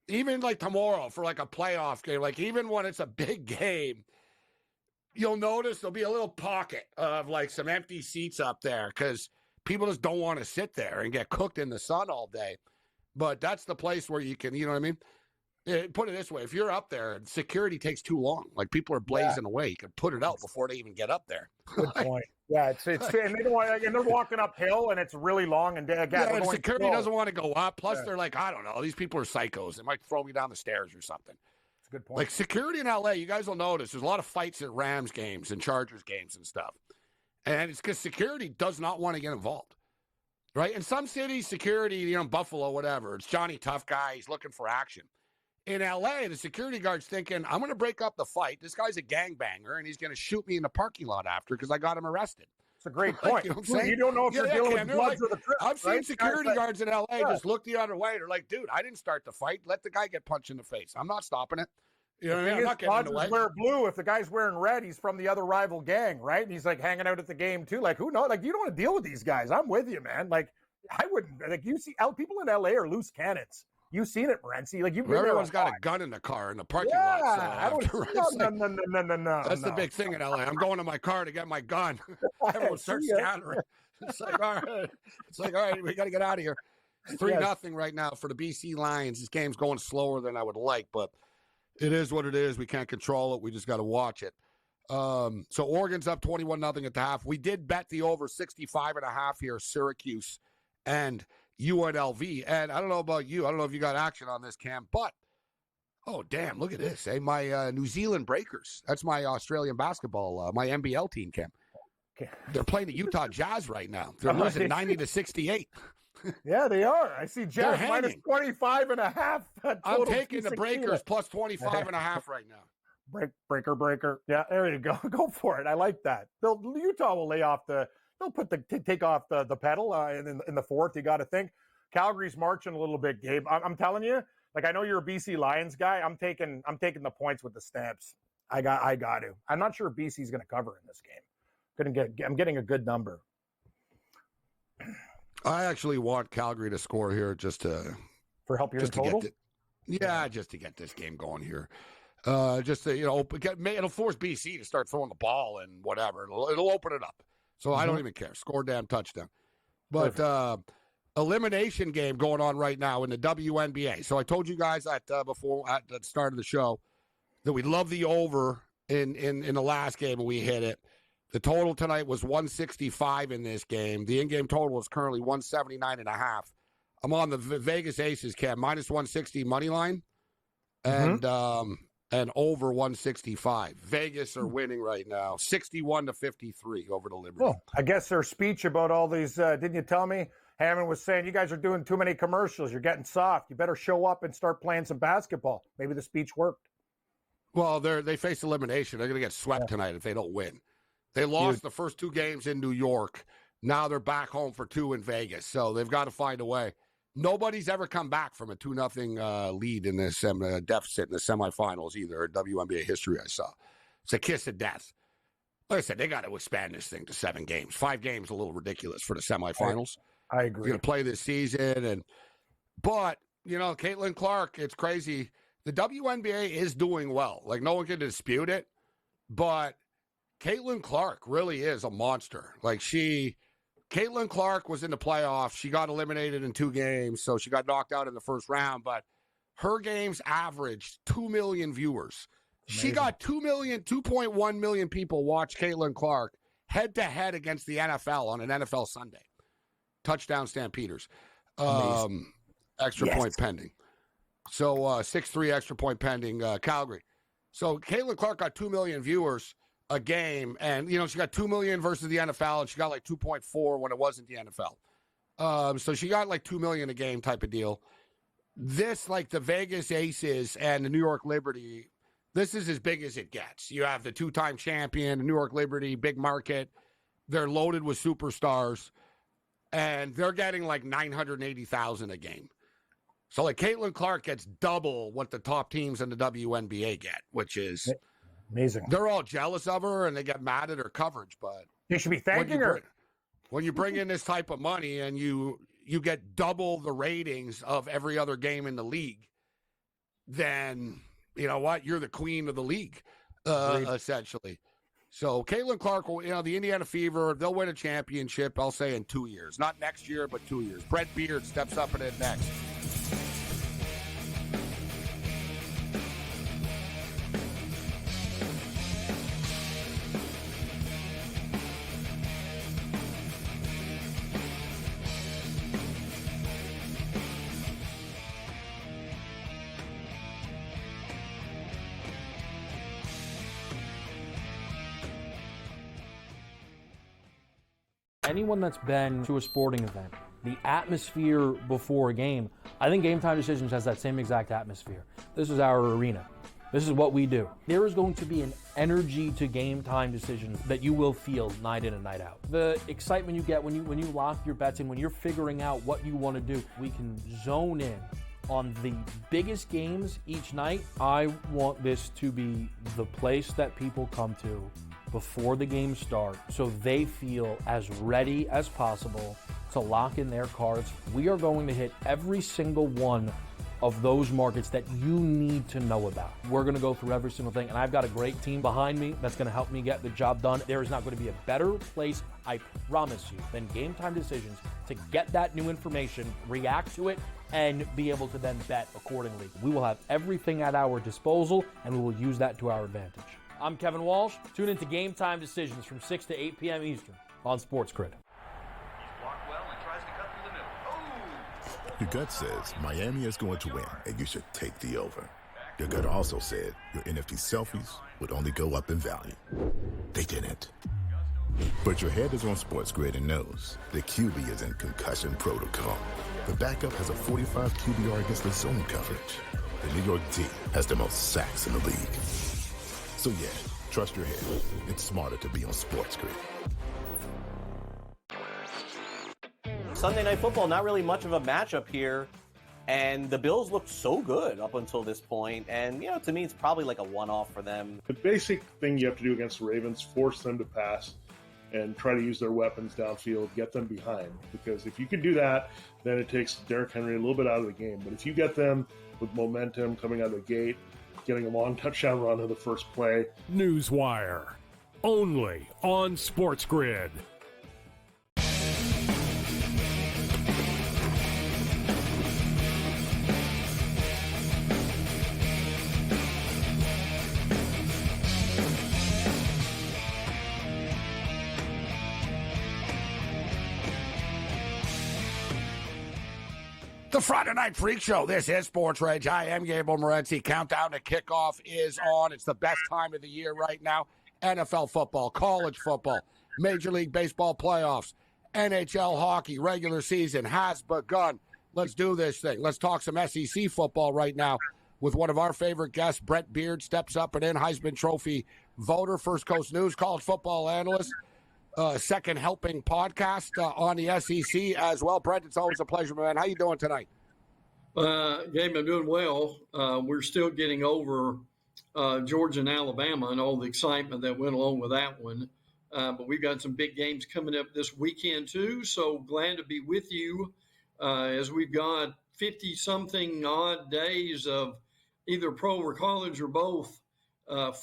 even like tomorrow for like a playoff game, like, even when it's a big game, you'll notice there'll be a little pocket of like some empty seats up there because people just don't want to sit there and get cooked in the sun all day. But that's the place where you can, you know what I mean? Put it this way, if you're up there, security takes too long. Like people are blazing away. You can put it out before they even get up there. Good point. Yeah, it's and they don't want, and they're walking uphill and it's really long and again, security doesn't want to go up. Plus they're like, I don't know, these people are psychos. They might throw me down the stairs or something. That's a good point. Like security in LA, you guys will notice there's a lot of fights at Rams games and Chargers games and stuff. And it's because security does not want to get involved. Right? In some cities, security, Buffalo, whatever, it's Johnny Tough Guy. He's looking for action. In L.A., the security guard's thinking, I'm going to break up the fight. This guy's a gangbanger, and he's going to shoot me in the parking lot after because I got him arrested. It's a great point. You know what I'm saying? You don't know if you're dealing with bloods or the Crips. I've seen security guards in L.A. just look the other way. They're like, dude, I didn't start the fight. Let the guy get punched in the face. I'm not stopping it. You know what I mean? I'm not getting in the way. Wear blue. If the guy's wearing red, he's from the other rival gang, right? And he's like hanging out at the game too. Like, who knows? Like, you don't want to deal with these guys. I'm with you, man. Like, I wouldn't. Like, you see, people in L.A. are loose cannons. You've seen it, Morency. Like, everyone's got a gun in the car in the parking lot. So no. That's the big thing in LA. I'm going to my car to get my gun. Everyone starts scattering. It's like, all right, we got to get out of here. It's 3-0 right now for the BC Lions. This game's going slower than I would like, but it is what it is. We can't control it. We just got to watch it. So Oregon's up 21-0 at the half. We did bet the over 65.5 here, Syracuse and UNLV. And I don't know about you. I don't know if you got action on this, Cam, but oh, damn, look at this. Hey, my New Zealand Breakers. That's my Australian basketball, my NBL team, Cam. Okay. They're playing the Utah Jazz right now. They're losing 90-68. Yeah, they are. I see Jazz minus 25.5. I'm taking the Breakers plus 25.5 right now. Breaker. Yeah, there you go. Go for it. I like that. Utah will lay off they'll take off the pedal in the fourth. You got to think Calgary's marching a little bit, Gabe. I'm telling you, like, I know you're a BC Lions guy. I'm taking the points with the Stamps. I got to. I'm not sure BC's going to cover in this game. I'm getting a good number. I actually want Calgary to score here just to help your total. Just to get this game going here. Just to, it'll force BC to start throwing the ball and whatever. It'll open it up. So I don't even care. Score damn touchdown. But elimination game going on right now in the WNBA. So I told you guys that before at the start of the show that we love the over in the last game, and we hit it. The total tonight was 165 in this game. The in-game total is currently 179.5. I'm on the Vegas Aces, Cam, minus 160 money line, and over 165. Vegas are winning right now, 61-53 over the Liberty. Well, I guess their speech about all these, didn't you tell me? Hammond was saying, you guys are doing too many commercials. You're getting soft. You better show up and start playing some basketball. Maybe the speech worked. Well, they face elimination. They're going to get swept tonight if they don't win. They lost the first 2 games in New York. Now they're back home for 2 in Vegas. So they've got to find a way. Nobody's ever come back from a 2-0 lead in this deficit in the semifinals either in WNBA history I saw. It's a kiss of death. Like I said, they got to expand this thing to 7 games. 5 games a little ridiculous for the semifinals. I agree. You're going to play this season. But, Caitlin Clark, it's crazy. The WNBA is doing well. Like, no one can dispute it. But Caitlin Clark really is a monster. Like, Caitlin Clark was in the playoffs. She got eliminated in 2 games, so she got knocked out in the first round. But her games averaged 2 million viewers. Amazing. She got 2.1 million people watch Caitlin Clark head-to-head against the NFL on an NFL Sunday. Touchdown Stampeders. Extra point pending. So 6-3 extra point pending Calgary. So Caitlin Clark got 2 million viewers a game, and she got 2 million versus the NFL, and she got like 2.4 when it wasn't the NFL. So she got like 2 million a game type of deal. This, like the Vegas Aces and the New York Liberty, this is as big as it gets. You have the 2-time champion, the New York Liberty, big market. They're loaded with superstars, and they're getting like 980,000 a game. So like Caitlin Clark gets double what the top teams in the WNBA get, which is amazing. They're all jealous of her and they get mad at her coverage, but you should be thanking her. When you bring in this type of money and you get double the ratings of every other game in the league, then you know what? You're the queen of the league, essentially. So Caitlin Clark will, the Indiana Fever, they'll win a championship, I'll say in 2 years. Not next year, but 2 years. Brett Beard steps up in it next. Anyone that's been to a sporting event, the atmosphere before a game, I think Game Time Decisions has that same exact atmosphere. This is our arena. This is what we do. There is going to be an energy to Game Time Decisions that you will feel night in and night out. The excitement you get when you lock your bets in, when you're figuring out what you want to do, we can zone in on the biggest games each night. I want this to be the place that people come to before the games start so they feel as ready as possible to lock in their cards. We are going to hit every single one of those markets that you need to know about. We're going to go through every single thing, and I've got a great team behind me that's going to help me get the job done. There is not going to be a better place, I promise you, than Game Time Decisions to get that new information, react to it, and be able to then bet accordingly. We will have everything at our disposal, and we will use that to our advantage. I'm Kevin Walsh. Tune into Game Time Decisions from 6 to 8 p.m. Eastern on SportsGrid. Your gut says Miami is going to win, and you should take the over. Your gut also said your NFT selfies would only go up in value. They didn't. But your head is on SportsGrid and knows the QB is in concussion protocol. The backup has a 45 QBR against the zone coverage. The New York D has the most sacks in the league. So yeah, trust your head. It's smarter to be on SportsGrid. Sunday Night Football, not really much of a matchup here. And the Bills looked so good up until this point. And, to me, it's probably like a one-off for them. The basic thing you have to do against the Ravens, force them to pass and try to use their weapons downfield, get them behind. Because if you can do that, then it takes Derrick Henry a little bit out of the game. But if you get them with momentum coming out of the gate, getting a long touchdown run of the first play. Newswire, only on SportsGrid. The Friday Night Freak Show. This is SportsRage. I am Gabriel Morency. Countdown to kickoff is on. It's the best time of the year right now. NFL football, college football, Major League Baseball playoffs, NHL hockey, regular season has begun. Let's do this thing. Let's talk some SEC football right now. with one of our favorite guests. Brent Beard steps up and in, Heisman Trophy voter, First Coast News, college football analyst, Second Helping podcast on the SEC as well. Brent, it's always a pleasure, man. How you doing tonight? Gabe, I'm doing well. We're still getting over Georgia and Alabama and all the excitement that went along with that one. But we've got some big games coming up this weekend, too. So glad to be with you as we've got 50-something odd days of either pro or college or both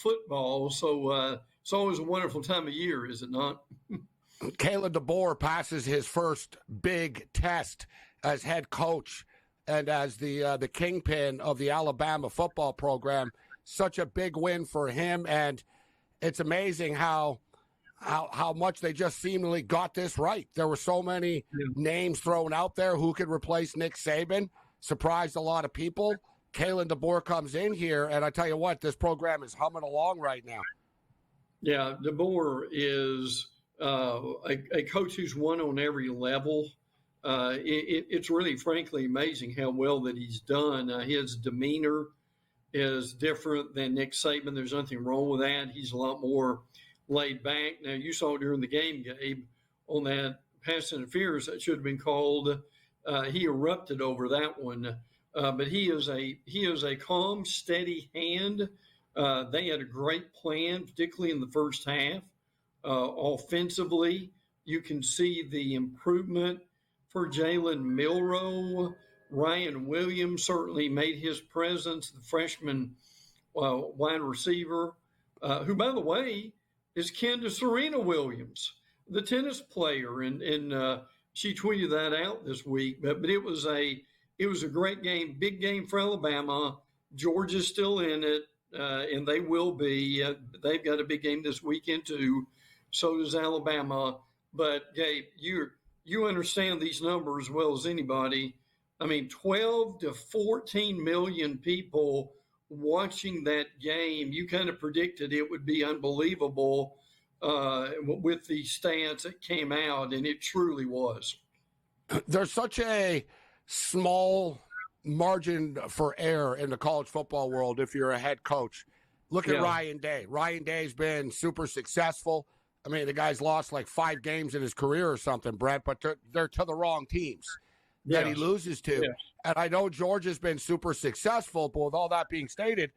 football. So it's always a wonderful time of year, is it not? Kalen DeBoer passes his first big test as head coach and as the kingpin of the Alabama football program. Such a big win for him, and it's amazing how much they just seemingly got this right. There were so many names thrown out there who could replace Nick Saban. Surprised a lot of people. Kalen DeBoer comes in here, and I tell you what, this program is humming along right now. Yeah, DeBoer is a coach who's won on every level. It's really, frankly, amazing how well that he's done. His demeanor is different than Nick Saban. There's nothing wrong with that. He's a lot more laid back. Now, you saw during the game, Gabe, on that pass interference that should have been called. He erupted over that one. But he is a calm, steady hand. They had a great plan, particularly in the first half. Offensively, you can see the improvement for Jalen Milroe. Ryan Williams certainly made his presence, the freshman wide receiver, who, by the way, is kin to Serena Williams, the tennis player. And she tweeted that out this week. But it was a great game, big game for Alabama. Georgia's still in it, and they will be. They've got a big game this weekend, too. So does Alabama. But, Gabe, you understand these numbers as well as anybody. I mean, 12 to 14 million people watching that game. You kind of predicted it would be unbelievable with the stats that came out, and it truly was. There's such a small margin for error in the college football world if you're a head coach. Look at Ryan Day. Ryan Day's been super successful. I mean, the guy's lost like 5 games in his career or something, Brent, but they're to the wrong teams that he loses to. Yes. And I know Georgia's been super successful, but with all that being stated,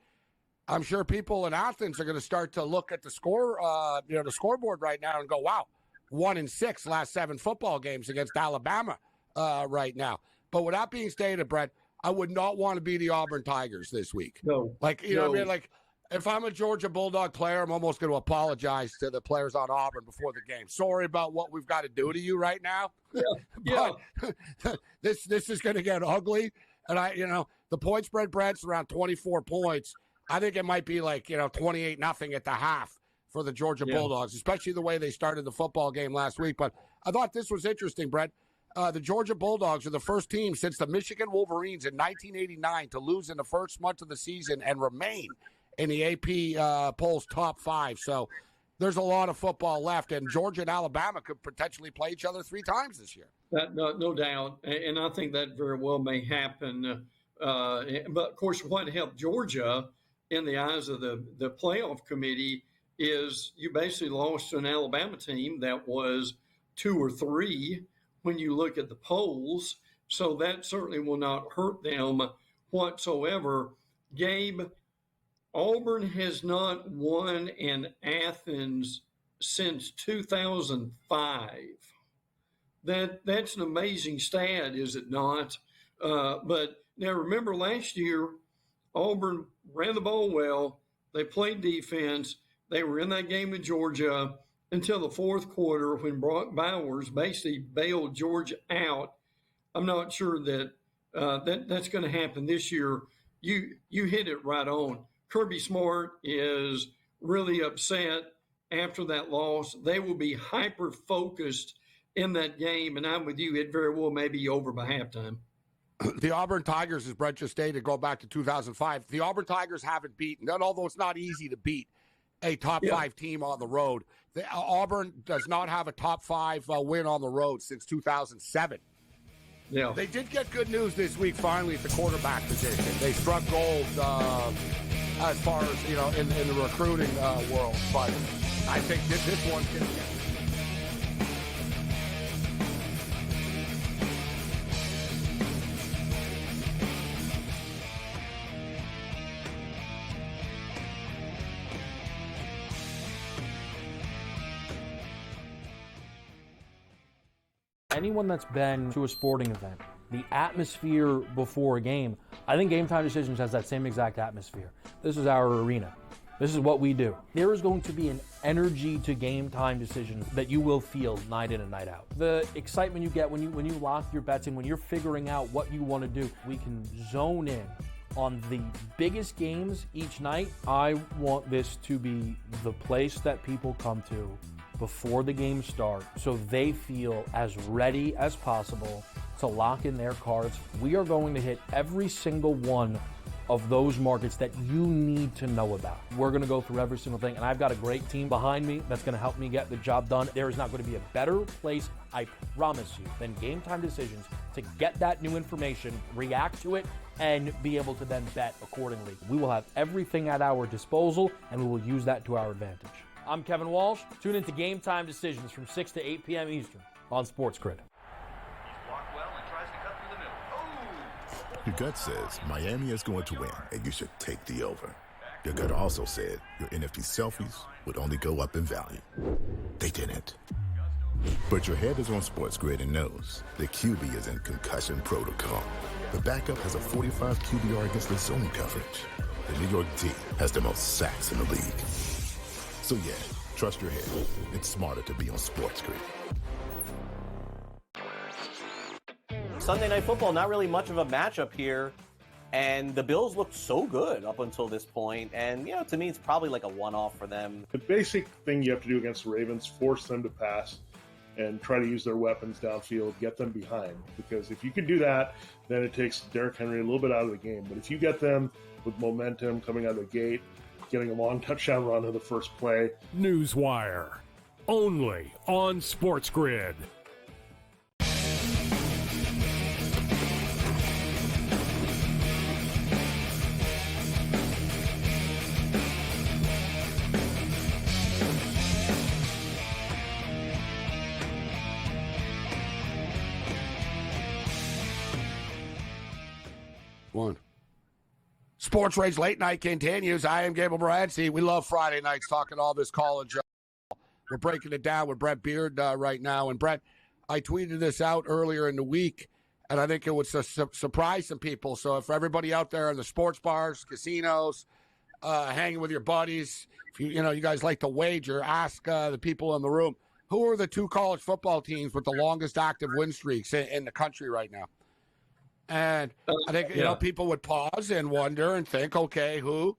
I'm sure people in Athens are going to start to look at the the scoreboard right now and go, wow, 1-6 last 7 football games against Alabama right now. But with that being stated, Brent, I would not want to be the Auburn Tigers this week. No. Like, you know what I mean? Like, if I'm a Georgia Bulldog player, I'm almost going to apologize to the players on Auburn before the game. Sorry about what we've got to do to you right now. But this is going to get ugly. And the point spread, Brent's around 24 points. I think it might be like, 28-0 at the half for the Georgia Bulldogs, especially the way they started the football game last week. But I thought this was interesting, Brent. The Georgia Bulldogs are the first team since the Michigan Wolverines in 1989 to lose in the first month of the season and remain in the AP polls top 5. So there's a lot of football left, and Georgia and Alabama could potentially play each other 3 times this year. No doubt, and I think that very well may happen. But, of course, what helped Georgia in the eyes of the playoff committee is you basically lost to an Alabama team that was 2 or 3 when you look at the polls. So that certainly will not hurt them whatsoever. Gabe, Auburn has not won in Athens since 2005. That's an amazing stat, is it not? But now remember last year, Auburn ran the ball well. They played defense. They were in that game with Georgia until the fourth quarter when Brock Bowers basically bailed Georgia out. I'm not sure that that's going to happen this year. You hit it right on. Kirby Smart is really upset after that loss. They will be hyper-focused in that game, and I'm with you. It very well may be over by halftime. The Auburn Tigers, as Brent just stated, go back to 2005. The Auburn Tigers haven't beaten, although it's not easy to beat a top 5 team on the road. Auburn does not have a top 5 win on the road since 2007. Yeah. They did get good news this week, finally, at the quarterback position. They struck gold as far as, in the recruiting world. But I think this one's going to get. Anyone that's been to a sporting event, the atmosphere before a game, I think Game Time Decisions has that same exact atmosphere. This is our arena. This is what we do. There is going to be an energy to Game Time Decisions that you will feel night in and night out. The excitement you get when you lock your bets in, when you're figuring out what you want to do, we can zone in on the biggest games each night. I want this to be the place that people come to before the games start so they feel as ready as possible to lock in their cards. We are going to hit every single one of those markets that you need to know about. We're going to go through every single thing, and I've got a great team behind me that's going to help me get the job done. There is not going to be a better place, I promise you, than Game Time Decisions to get that new information, react to it, and be able to then bet accordingly. We will have everything at our disposal, and we will use that to our advantage. I'm Kevin Walsh. Tune into Game Time Decisions from 6 to 8 p.m. Eastern on SportsGrid. Your gut says Miami is going to win, and you should take the over. Your gut also said your NFT selfies would only go up in value. They didn't. But your head is on SportsGrid and knows the QB is in concussion protocol. The backup has a 45 QBR against the zone coverage. The New York D has the most sacks in the league. So yeah, trust your head. It's smarter to be on SportsGrid. Sunday Night Football, not really much of a matchup here. And the Bills looked so good up until this point. And, to me, it's probably like a one-off for them. The basic thing you have to do against the Ravens, force them to pass and try to use their weapons downfield, get them behind. Because if you can do that, then it takes Derrick Henry a little bit out of the game. But if you get them with momentum coming out of the gate, getting a long touchdown run on the first play. Newswire, only on SportsGrid. SportsRage Late Night continues. I am Gabriel Morency. We love Friday nights talking all this college. We're breaking it down with Brett Beard right now. And Brett, I tweeted this out earlier in the week, and I think it would surprise some people. So if everybody out there in the sports bars, casinos, hanging with your buddies, if you guys like to wager, ask the people in the room, who are the two college football teams with the longest active win streaks in the country right now? And I think, people would pause and wonder and think, okay, who?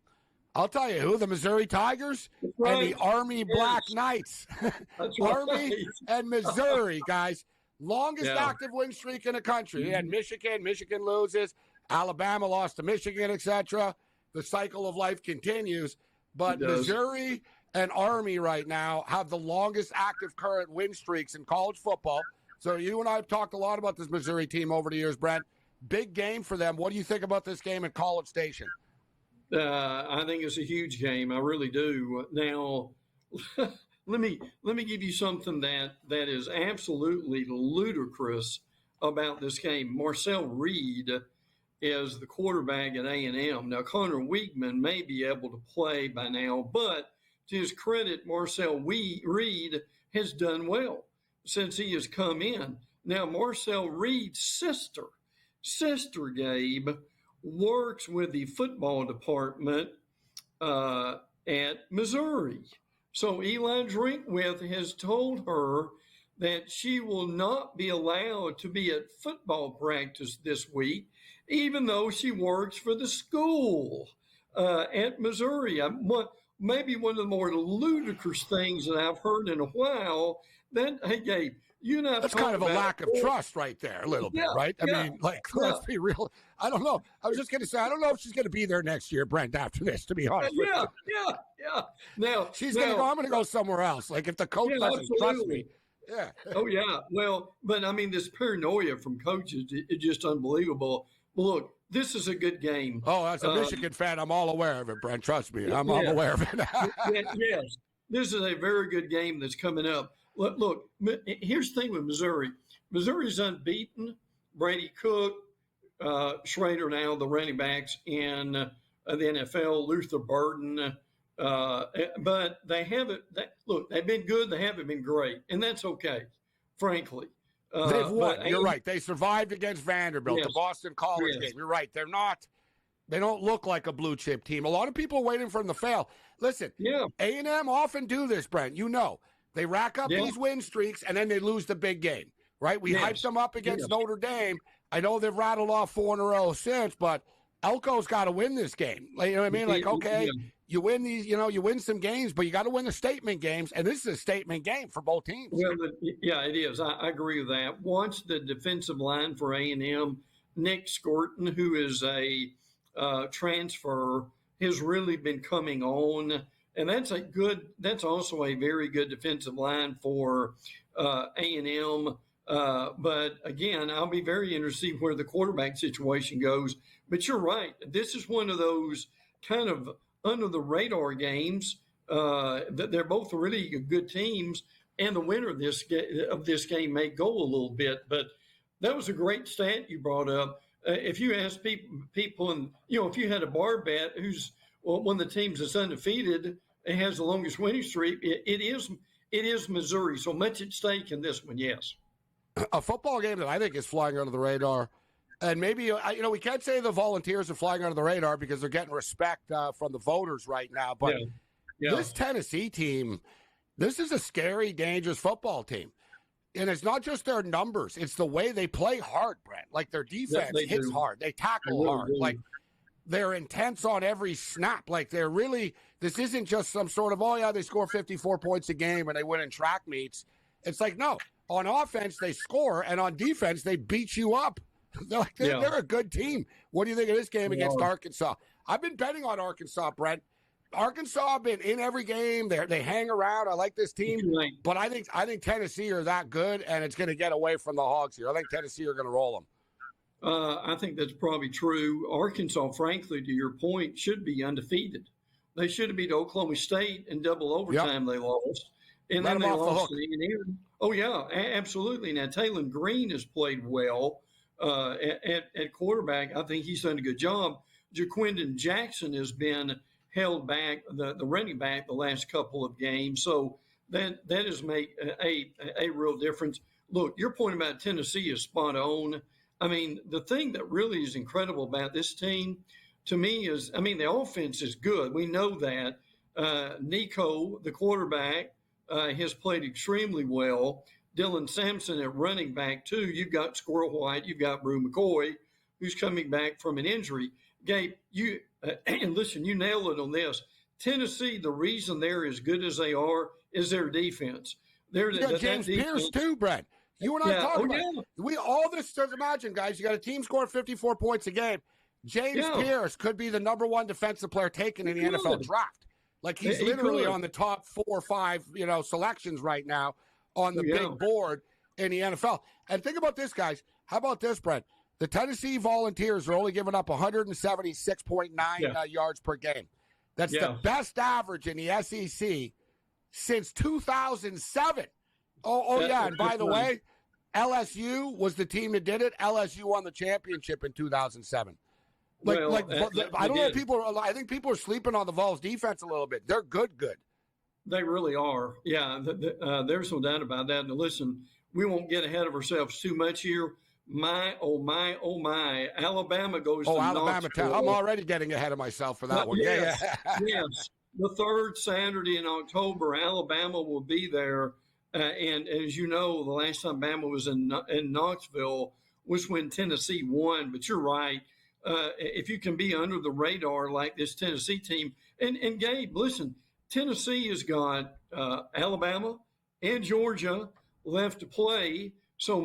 I'll tell you who, the Missouri Tigers and the Army Black Knights. Army and Missouri, guys. Longest active win streak in the country. You had Michigan loses. Alabama lost to Michigan, etc. The cycle of life continues. But Missouri and Army right now have the longest active current win streaks in college football. So you and I have talked a lot about this Missouri team over the years, Brent. Big game for them. What do you think about this game at College Station? I think it's a huge game. I really do. Now, let me give you something that is absolutely ludicrous about this game. Marcel Reed is the quarterback at A&M. Now, Connor Weigman may be able to play by now, but to his credit, Marcel Reed has done well since he has come in. Now, Marcel Reed's sister Gabe works with the football department at Missouri. So Eli Drinkwith has told her that she will not be allowed to be at football practice this week, even though she works for the school at Missouri. Maybe one of the more ludicrous things that I've heard in a while. Hey, Gabe, that's kind of a lack of trust right there, a little bit, right? I mean, let's be real. I don't know. I was just going to say, I don't know if she's going to be there next year, Brent, after this, to be honest with you. Yeah. Now she's going to go, I'm going to go somewhere else. Like, if the coach doesn't trust me, Yeah. Oh, yeah. Well, but I mean, this paranoia from coaches is just unbelievable. Well, look, this is a good game. Oh, as a Michigan fan, I'm all aware of it, Brent. Trust me. I'm aware of it. Yes. This is a very good game that's coming up. Look, here's the thing with Missouri. Missouri's unbeaten. Brady Cook, Schrader now, the running backs in the NFL, Luther Burden. But they haven't. Look, they've been good. They haven't been great, and that's okay, frankly. They've won. You're right. They survived against Vanderbilt, Yes. the Boston College Yes. game. You're right. They're not. They don't look like a blue chip team. A lot of people are waiting for them to fail. Listen, A&M often do this, Brent. You know, they rack up these win streaks and then they lose the big game, right? We hyped them up against Notre Dame. I know they've rattled off 4 in a row since, but Elko's got to win this game. You know what I mean? Like, okay, you win these, you win some games, but you got to win the statement games, and this is a statement game for both teams. Well, yeah, it is. I agree with that. Once the defensive line for A&M, Nick Scorton, who is a transfer, has really been coming on, and that's also a very good defensive line for A&M. But again, I'll be very interested where the quarterback situation goes. But you're right. This is one of those kind of under the radar games. They're both really good teams, and the winner of this game may go a little bit. But that was a great stat you brought up. If you ask people, and if you had a bar bet, who's one of the teams that's undefeated and has the longest winning streak, it is Missouri. So much at stake in this one. Yes. A football game that I think is flying under the radar, and maybe we can't say the Volunteers are flying under the radar because they're getting respect from the voters right now. But this Tennessee team, this is a scary, dangerous football team, and it's not just their numbers; it's the way they play hard, Brent. Like their defense hits hard, they tackle hard, like they're intense on every snap. Like they're really. This isn't just some sort of they score 54 points a game and they win in track meets. It's like no. On offense, they score, and on defense, they beat you up. They're a good team. What do you think of this game against Arkansas? I've been betting on Arkansas, Brent. Arkansas have been in every game. They hang around. I like this team, but I think Tennessee are that good, and it's going to get away from the Hogs here. I think Tennessee are going to roll them. I think that's probably true. Arkansas, frankly, to your point, should be undefeated. They should have beat Oklahoma State in double overtime. They lost. And Let then they them off lost the hook. to A&M. Oh, yeah, absolutely. Now, Taylon Green has played well at quarterback. I think he's done a good job. Jaquindon Jackson has been held back, the running back, the last couple of games. So that has made a real difference. Look, your point about Tennessee is spot on. I mean, the thing that really is incredible about this team to me is, the offense is good. We know that. Nico, the quarterback, has played extremely well. Dylan Sampson at running back, too. You've got Squirrel White. You've got Brew McCoy, who's coming back from an injury. Gabe, and listen, you nailed it on this. Tennessee, the reason they're as good as they are is their defense. You got James Pierce, too, Brent. You and I talk about it. All this does imagine, guys. You got a team scoring 54 points a game. James Pierce could be the number one defensive player taken in the NFL draft. Like he's literally on the top 4 or 5, selections right now on the big board in the NFL. And think about this, guys. How about this, Brent? The Tennessee Volunteers are only giving up 176.9 yards per game. That's the best average in the SEC since 2007. And by the way, LSU was the team that did it. LSU won the championship in 2007. I don't know if I think people are sleeping on the Vols defense a little bit. They're good. They really are. Yeah, there's no doubt about that. Now, listen, we won't get ahead of ourselves too much here. My. Alabama goes to Alabama. I'm already getting ahead of myself for that one. Yes. The third Saturday in October, Alabama will be there. And as you know, the last time Bama was in Knoxville was when Tennessee won. But you're right. If you can be under the radar like this Tennessee team, and Gabe, listen, Tennessee has got Alabama and Georgia left to play. So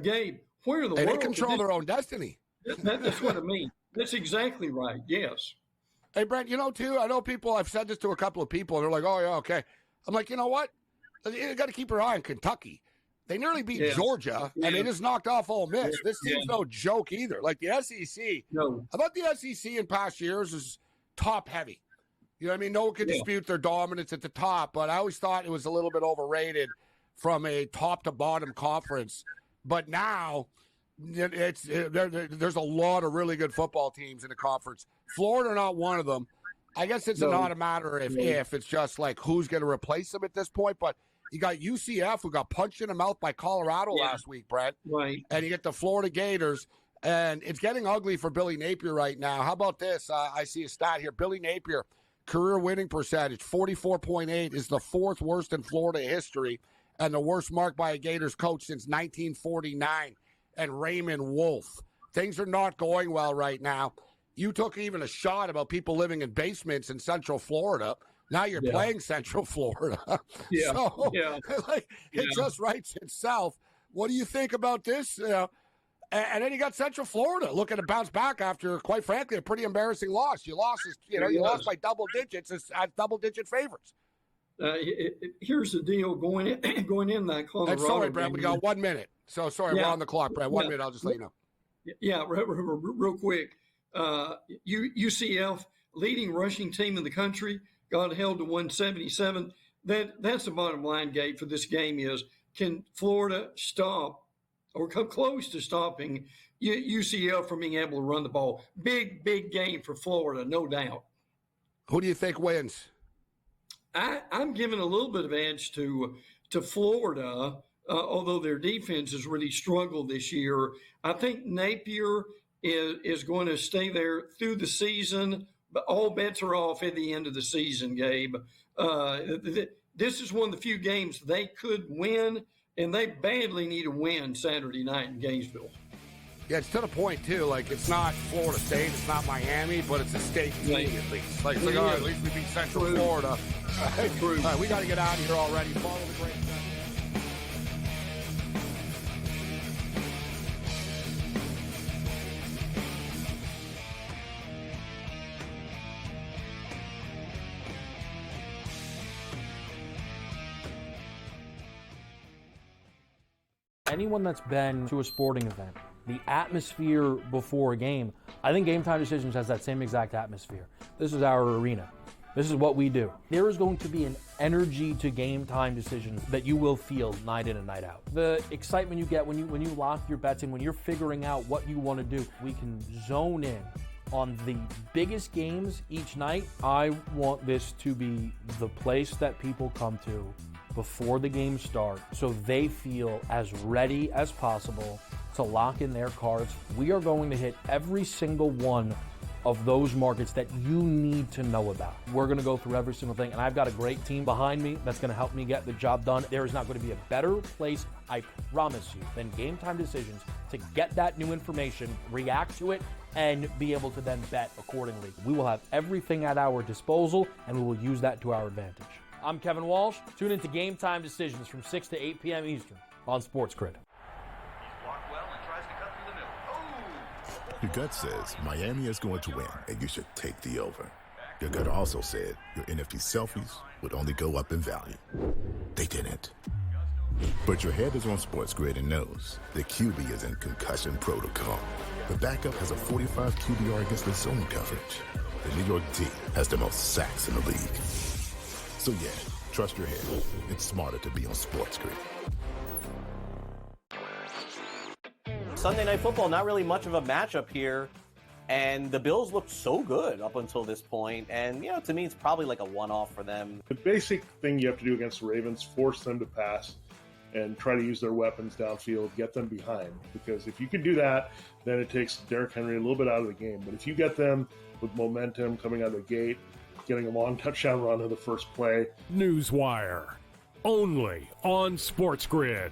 Gabe, where in the world? They control their own destiny. That's what I mean. That's exactly right. Yes. Hey, Brent, too, I know people, I've said this to a couple of people, and they're like, oh, yeah, okay. I'm like, you know what? You got to keep your eye on Kentucky. They nearly beat Georgia, and they just knocked off Ole Miss. This team's no joke either. Like the SEC, I thought the SEC in past years is top heavy. You know what I mean? No one can dispute their dominance at the top, but I always thought it was a little bit overrated from a top to bottom conference. But now there's a lot of really good football teams in the conference. Florida not one of them. I guess it's not a matter of if, it's just like who's going to replace them at this point. But you got UCF, who got punched in the mouth by Colorado last week, Brett. Right. And you get the Florida Gators, and it's getting ugly for Billy Napier right now. How about this? I see a stat here. Billy Napier, career winning percentage, 44.8, is the fourth worst in Florida history and the worst mark by a Gators coach since 1949. And Raymond Wolf. Things are not going well right now. You took even a shot about people living in basements in Central Florida. Now you're playing Central Florida. It just writes itself. What do you think about this? And then you got Central Florida looking to bounce back after, quite frankly, a pretty embarrassing loss. You lost, you lost by double digits as double-digit favorites. Here's the deal going in that Colorado. Sorry, Brad, we got 1 minute. So sorry, we're on the clock, Brad. 1 minute, I'll just let you know. Yeah, real quick. UCF, leading rushing team in the country, got held to 177. That's the bottom line, Gabe, for this game is, can Florida stop or come close to stopping UCF from being able to run the ball? Big game for Florida, no doubt. Who do you think wins? I'm giving a little bit of edge to Florida, although their defense has really struggled this year. I think Napier is going to stay there through the season, but all bets are off at the end of the season, Gabe. This is one of the few games they could win, and they badly need a win Saturday night in Gainesville. Yeah, it's to the point, too. Like, it's not Florida State, it's not Miami, but it's a state team at least. Like, all right, at least we beat Central Florida. All right, we got to get out of here already. Follow the great stuff. Anyone that's been to a sporting event, the atmosphere before a game, I think Game Time Decisions has that same exact atmosphere. This is our arena. This is what we do. There is going to be an energy to Game Time Decisions that you will feel night in and night out. The excitement you get when you lock your bets in, when you're figuring out what you want to do, we can zone in on the biggest games each night. I want this to be the place that people come to before the games start so they feel as ready as possible to lock in their cards. We are going to hit every single one of those markets that you need to know about. We're going to go through every single thing, and I've got a great team behind me that's going to help me get the job done. There is not going to be a better place, I promise you, than Game Time Decisions to get that new information, react to it, and be able to then bet accordingly. We will have everything at our disposal, and we will use that to our advantage. I'm Kevin Walsh. Tune into Game Time Decisions from 6 to 8 p.m. Eastern on SportsGrid. Your gut says Miami is going to win, and you should take the over. Your gut also said your NFT selfies would only go up in value. They didn't. But your head is on SportsGrid and knows the QB is in concussion protocol. The backup has a 45 QBR against the zone coverage. The New York D has the most sacks in the league. So yeah, trust your head. It's smarter to be on SportsGrid. Sunday Night Football, not really much of a matchup here. And the Bills looked so good up until this point. And, to me, it's probably like a one-off for them. The basic thing you have to do against the Ravens, force them to pass and try to use their weapons downfield, get them behind. Because if you can do that, then it takes Derrick Henry a little bit out of the game. But if you get them with momentum coming out of the gate, getting a long touchdown run of the first play. Newswire, only on SportsGrid.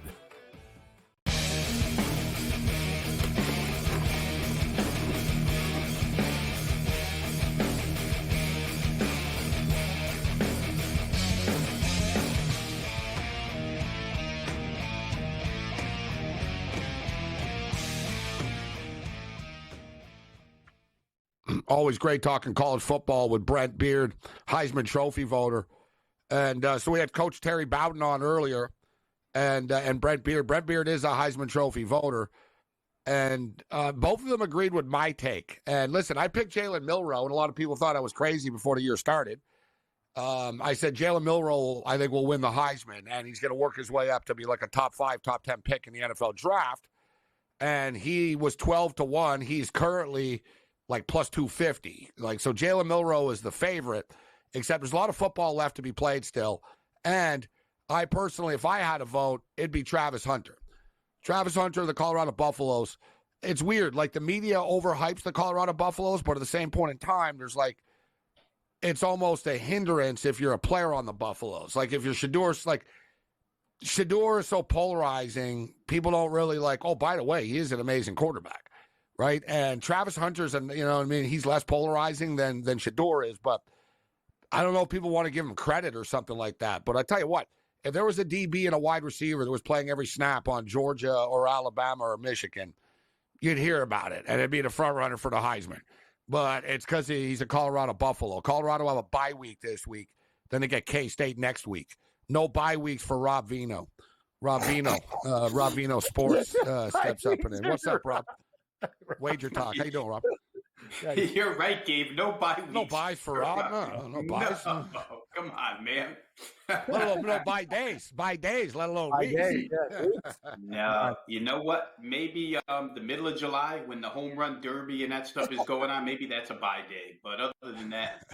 Always great talking college football with Brent Beard, Heisman Trophy voter. And so we had Coach Terry Bowden on earlier, and Brent Beard. Brent Beard is a Heisman Trophy voter. And both of them agreed with my take. And listen, I picked Jalen Milroe, and a lot of people thought I was crazy before the year started. I said Jalen Milroe, I think, will win the Heisman, and he's going to work his way up to be like a top 5, top 10 pick in the NFL draft. And he was 12-1. He's currently like plus 250. So Jalen Milroe is the favorite, except there's a lot of football left to be played still. And I personally, if I had a vote, it'd be Travis Hunter. Travis Hunter, the Colorado Buffaloes. It's weird. Like, the media overhypes the Colorado Buffaloes, but at the same point in time, there's like, it's almost a hindrance if you're a player on the Buffaloes. Like, if you're Shador's, like, Shador is so polarizing, people don't really like, oh, by the way, he is an amazing quarterback, right? And Travis Hunter's, he's less polarizing than Shador is, but I don't know if people want to give him credit or something like that. But I tell you what, if there was a DB and a wide receiver that was playing every snap on Georgia or Alabama or Michigan, you'd hear about it, and it'd be the front runner for the Heisman. But it's because he's a Colorado Buffalo. Colorado will have a bye week this week. Then they get K-State next week. No bye weeks for Rob Vino. Rob Vino Sports steps up and in. What's up, Rob? Wager Talk. How you doing, Rob? You're right, Gabe. No bye weeks. No buys for Rob. No buys. No, come on, man. No bye days. Bye days, let alone weeks. No, you know what? Maybe the middle of July when the home run derby and that stuff is going on, maybe that's a bye day. But other than that,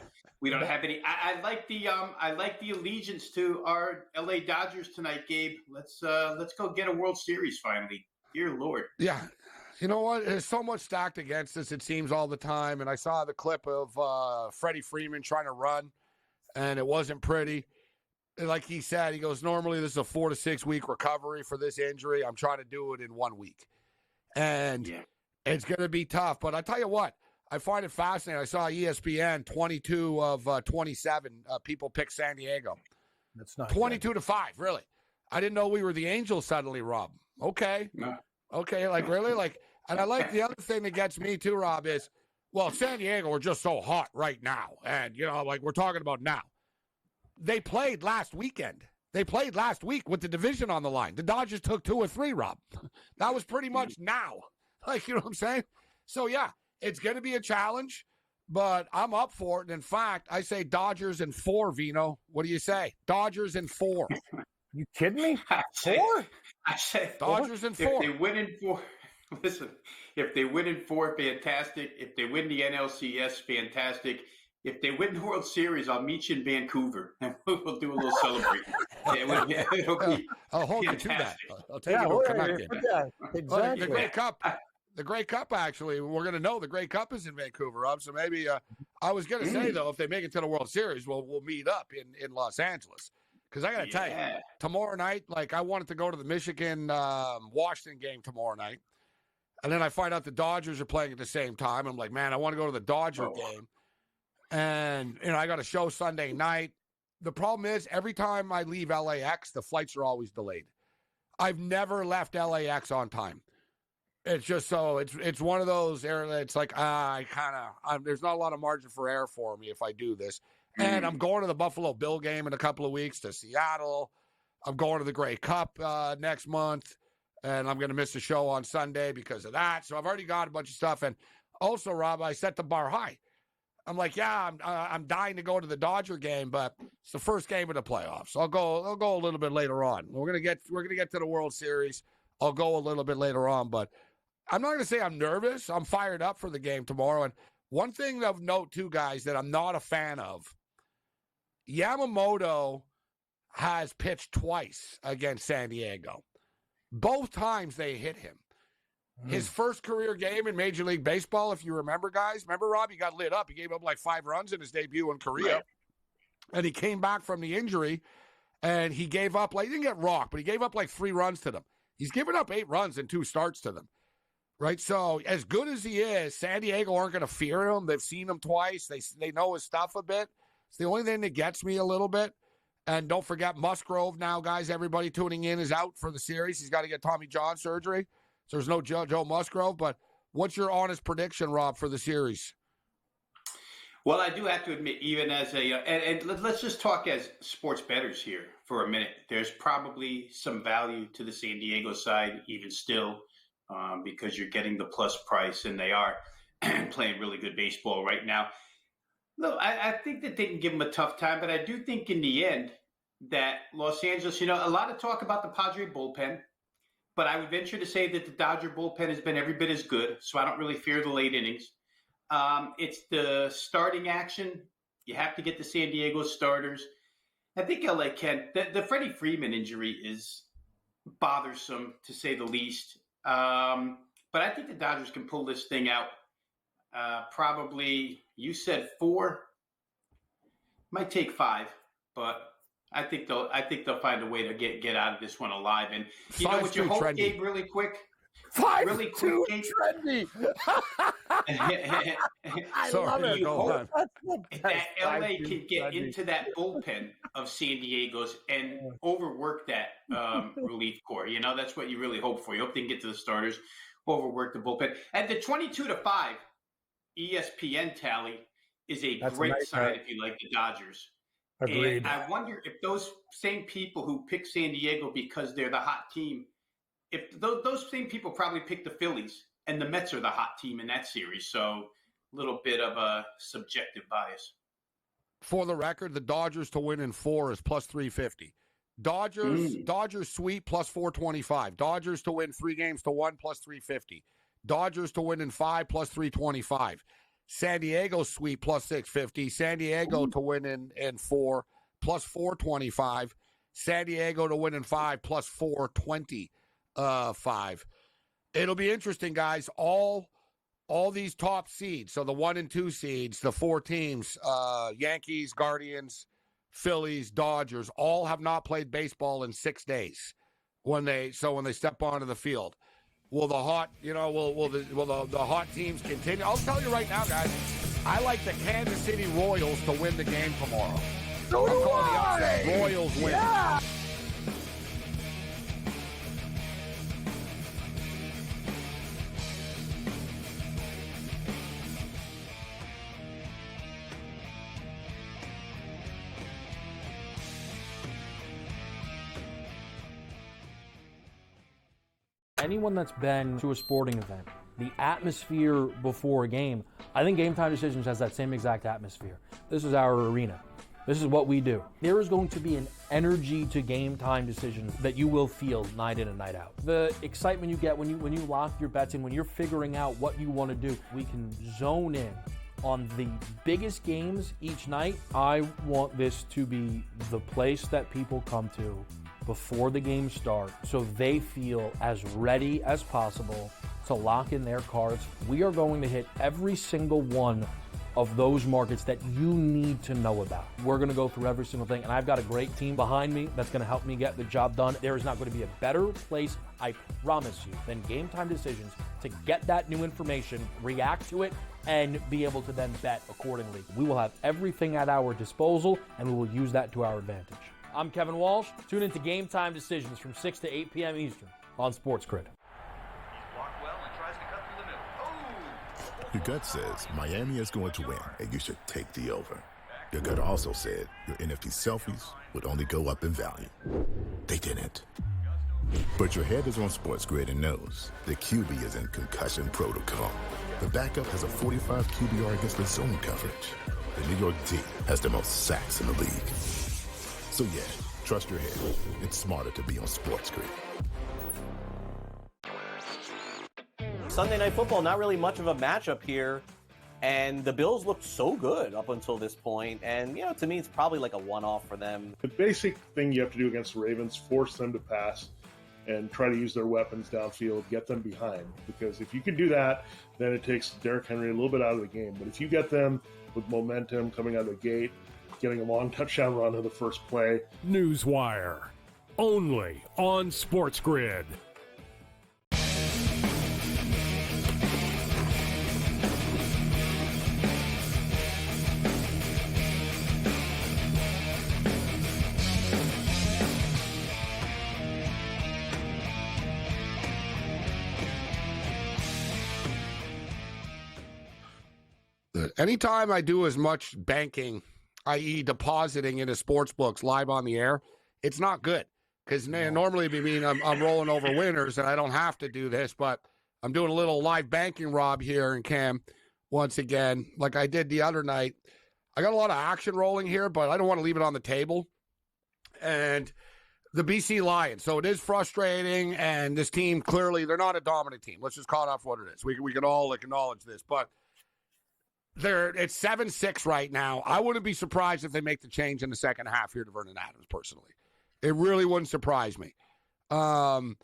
we don't have any. I like the allegiance to our LA Dodgers tonight, Gabe. Let's go get a World Series finally. Dear Lord. Yeah. You know what? There's so much stacked against us, it seems, all the time. And I saw the clip of Freddie Freeman trying to run, and it wasn't pretty. Like he said, he goes, normally this is a 4 to 6 week recovery for this injury. I'm trying to do it in 1 week. And it's going to be tough. But I tell you what, I find it fascinating. I saw ESPN, 22 of 27 people pick San Diego. That's not 22-5, really. I didn't know we were the Angels suddenly, Rob. Okay. No. Okay, like really? And I like the other thing that gets me too, Rob, is, well, San Diego are just so hot right now. And, we're talking about now. They played last weekend. They played last week with the division on the line. The Dodgers took 2 or 3, Rob. That was pretty much now. You know what I'm saying? So, yeah, it's going to be a challenge, but I'm up for it. And in fact, I say Dodgers in 4, Vino. What do you say? Dodgers in 4. You kidding me? 4? I say Dodgers in 4. If they win in 4, listen. If they win in 4, fantastic. If they win the NLCS, fantastic. If they win the World Series, I'll meet you in Vancouver, and we'll do a little celebrating. It'll be I'll hold you to that. I'll take you to connected. Exactly. The Grey Cup. The Grey Cup, actually, we're going to know the Grey Cup is in Vancouver, Rob. So maybe I was going to say, though, if they make it to the World Series, we'll meet up in Los Angeles. Because I got to tell you, tomorrow night, I wanted to go to the Michigan-Washington game tomorrow night. And then I find out the Dodgers are playing at the same time. I'm like, man, I want to go to the Dodger game. And, I got a show Sunday night. The problem is, every time I leave LAX, the flights are always delayed. I've never left LAX on time. It's just so, it's one of those areas, it's like, there's not a lot of margin for error for me if I do this. And I'm going to the Buffalo Bill game in a couple of weeks to Seattle. I'm going to the Grey Cup next month, and I'm going to miss the show on Sunday because of that. So I've already got a bunch of stuff. And also, Rob, I set the bar high. I'm like, I'm dying to go to the Dodger game, but it's the first game of the playoffs. I'll go a little bit later on. We're gonna get to the World Series. I'll go a little bit later on, but I'm not gonna say I'm nervous. I'm fired up for the game tomorrow. And one thing of note, too, guys, that I'm not a fan of. Yamamoto has pitched twice against San Diego. Both times they hit him. His first career game in Major League Baseball, if you remember, guys. Remember, Rob? He got lit up. He gave up 5 runs in his debut in Korea. Right. And he came back from the injury, and he gave up, he didn't get rocked, but he gave up 3 runs to them. He's given up 8 runs in 2 starts to them. Right? So, as good as he is, San Diego aren't going to fear him. They've seen him twice. They know his stuff a bit. It's the only thing that gets me a little bit. And don't forget Musgrove now, guys. Everybody tuning in is out for the series. He's got to get Tommy John surgery. So there's no Joe Musgrove. But what's your honest prediction, Rob, for the series? Well, I do have to admit, even as and let's just talk as sports bettors here for a minute. There's probably some value to the San Diego side, even still, because you're getting the plus price, and they are playing really good baseball right now. Look, I think that they can give them a tough time, but I do think in the end that Los Angeles, a lot of talk about the Padre bullpen, but I would venture to say that the Dodger bullpen has been every bit as good, so I don't really fear the late innings. It's the starting action. You have to get the San Diego starters. I think LA can. The Freddie Freeman injury is bothersome, to say the least. But I think the Dodgers can pull this thing out. Probably, you said 4. Might take 5, but I think they'll find a way to get out of this one alive. And you know what you hope, trendy. Gabe, really quick? 5-2 Gabe? trendy. I Sorry, love it. go on. That LA can get into that bullpen of San Diego's and overwork that relief corps. That's what you really hope for. You hope they can get to the starters, overwork the bullpen. And the 22-5 ESPN tally is a great sign if you like the Dodgers. Agreed. And I wonder if those same people who pick San Diego because they're the hot team, if those same people probably pick the Phillies, and the Mets are the hot team in that series. So a little bit of a subjective bias. For the record, the Dodgers to win in 4 is plus 350. Dodgers sweep plus 425. Dodgers to win 3 games to 1 plus 350. Dodgers to win in 5 plus 325. San Diego sweep plus 650. San Diego to win in 4 plus 425. San Diego to win in 5 plus 425. It'll be interesting, guys. All these top seeds, so the 1 and 2 seeds, the 4 teams, Yankees, Guardians, Phillies, Dodgers, all have not played baseball in 6 days when they step onto the field. Will the hot, will the hot teams continue? I'll tell you right now, guys, I like the Kansas City Royals to win the game tomorrow. So I'm do calling the I. upset. Royals win. Yeah. Anyone that's been to a sporting event, the atmosphere before a game, I think Game Time Decisions has that same exact atmosphere. This is our arena. This is what we do. There is going to be an energy to Game Time Decisions that you will feel night in and night out. The excitement you get when you lock your bets in, when you're figuring out what you want to do, we can zone in on the biggest games each night. I want this to be the place that people come to before the games start so they feel as ready as possible to lock in their cards. We are going to hit every single one of those markets that you need to know about. We're going to go through every single thing, and I've got a great team behind me that's going to help me get the job done. There is not going to be a better place, I promise you, than Game Time Decisions to get that new information, react to it, and be able to then bet accordingly. We will have everything at our disposal, and we will use that to our advantage. I'm Kevin Walsh. Tune into Game Time Decisions from 6 to 8 p.m. Eastern on SportsGrid. Your gut says Miami is going to win, and you should take the over. Your gut also said your NFT selfies would only go up in value. They didn't. But your head is on SportsGrid and knows the QB is in concussion protocol. The backup has a 45 QBR against the zone coverage. The New York D has the most sacks in the league. So yeah, trust your head. It's smarter to be on SportsGrid. Sunday Night Football, not really much of a matchup here. And the Bills looked so good up until this point. And, to me, it's probably like a one-off for them. The basic thing you have to do against the Ravens, force them to pass and try to use their weapons downfield, get them behind. Because if you can do that, then it takes Derrick Henry a little bit out of the game. But if you get them with momentum coming out of the gate, getting a long touchdown run on the first play. Newswire, only on SportsGrid. good. Anytime I do as much banking, i.e. depositing into sports books live on the air, it's not good. Because normally it'd mean I'm rolling over winners and I don't have to do this, but I'm doing a little live banking, Rob, here in Cam once again, like I did the other night. I got a lot of action rolling here, but I don't want to leave it on the table. And the BC Lions. So it is frustrating, and this team, clearly, they're not a dominant team. Let's just call it off what it is. We can all acknowledge this, but it's 7-6 right now. I wouldn't be surprised if they make the change in the second half here to Vernon Adams, personally. It really wouldn't surprise me. I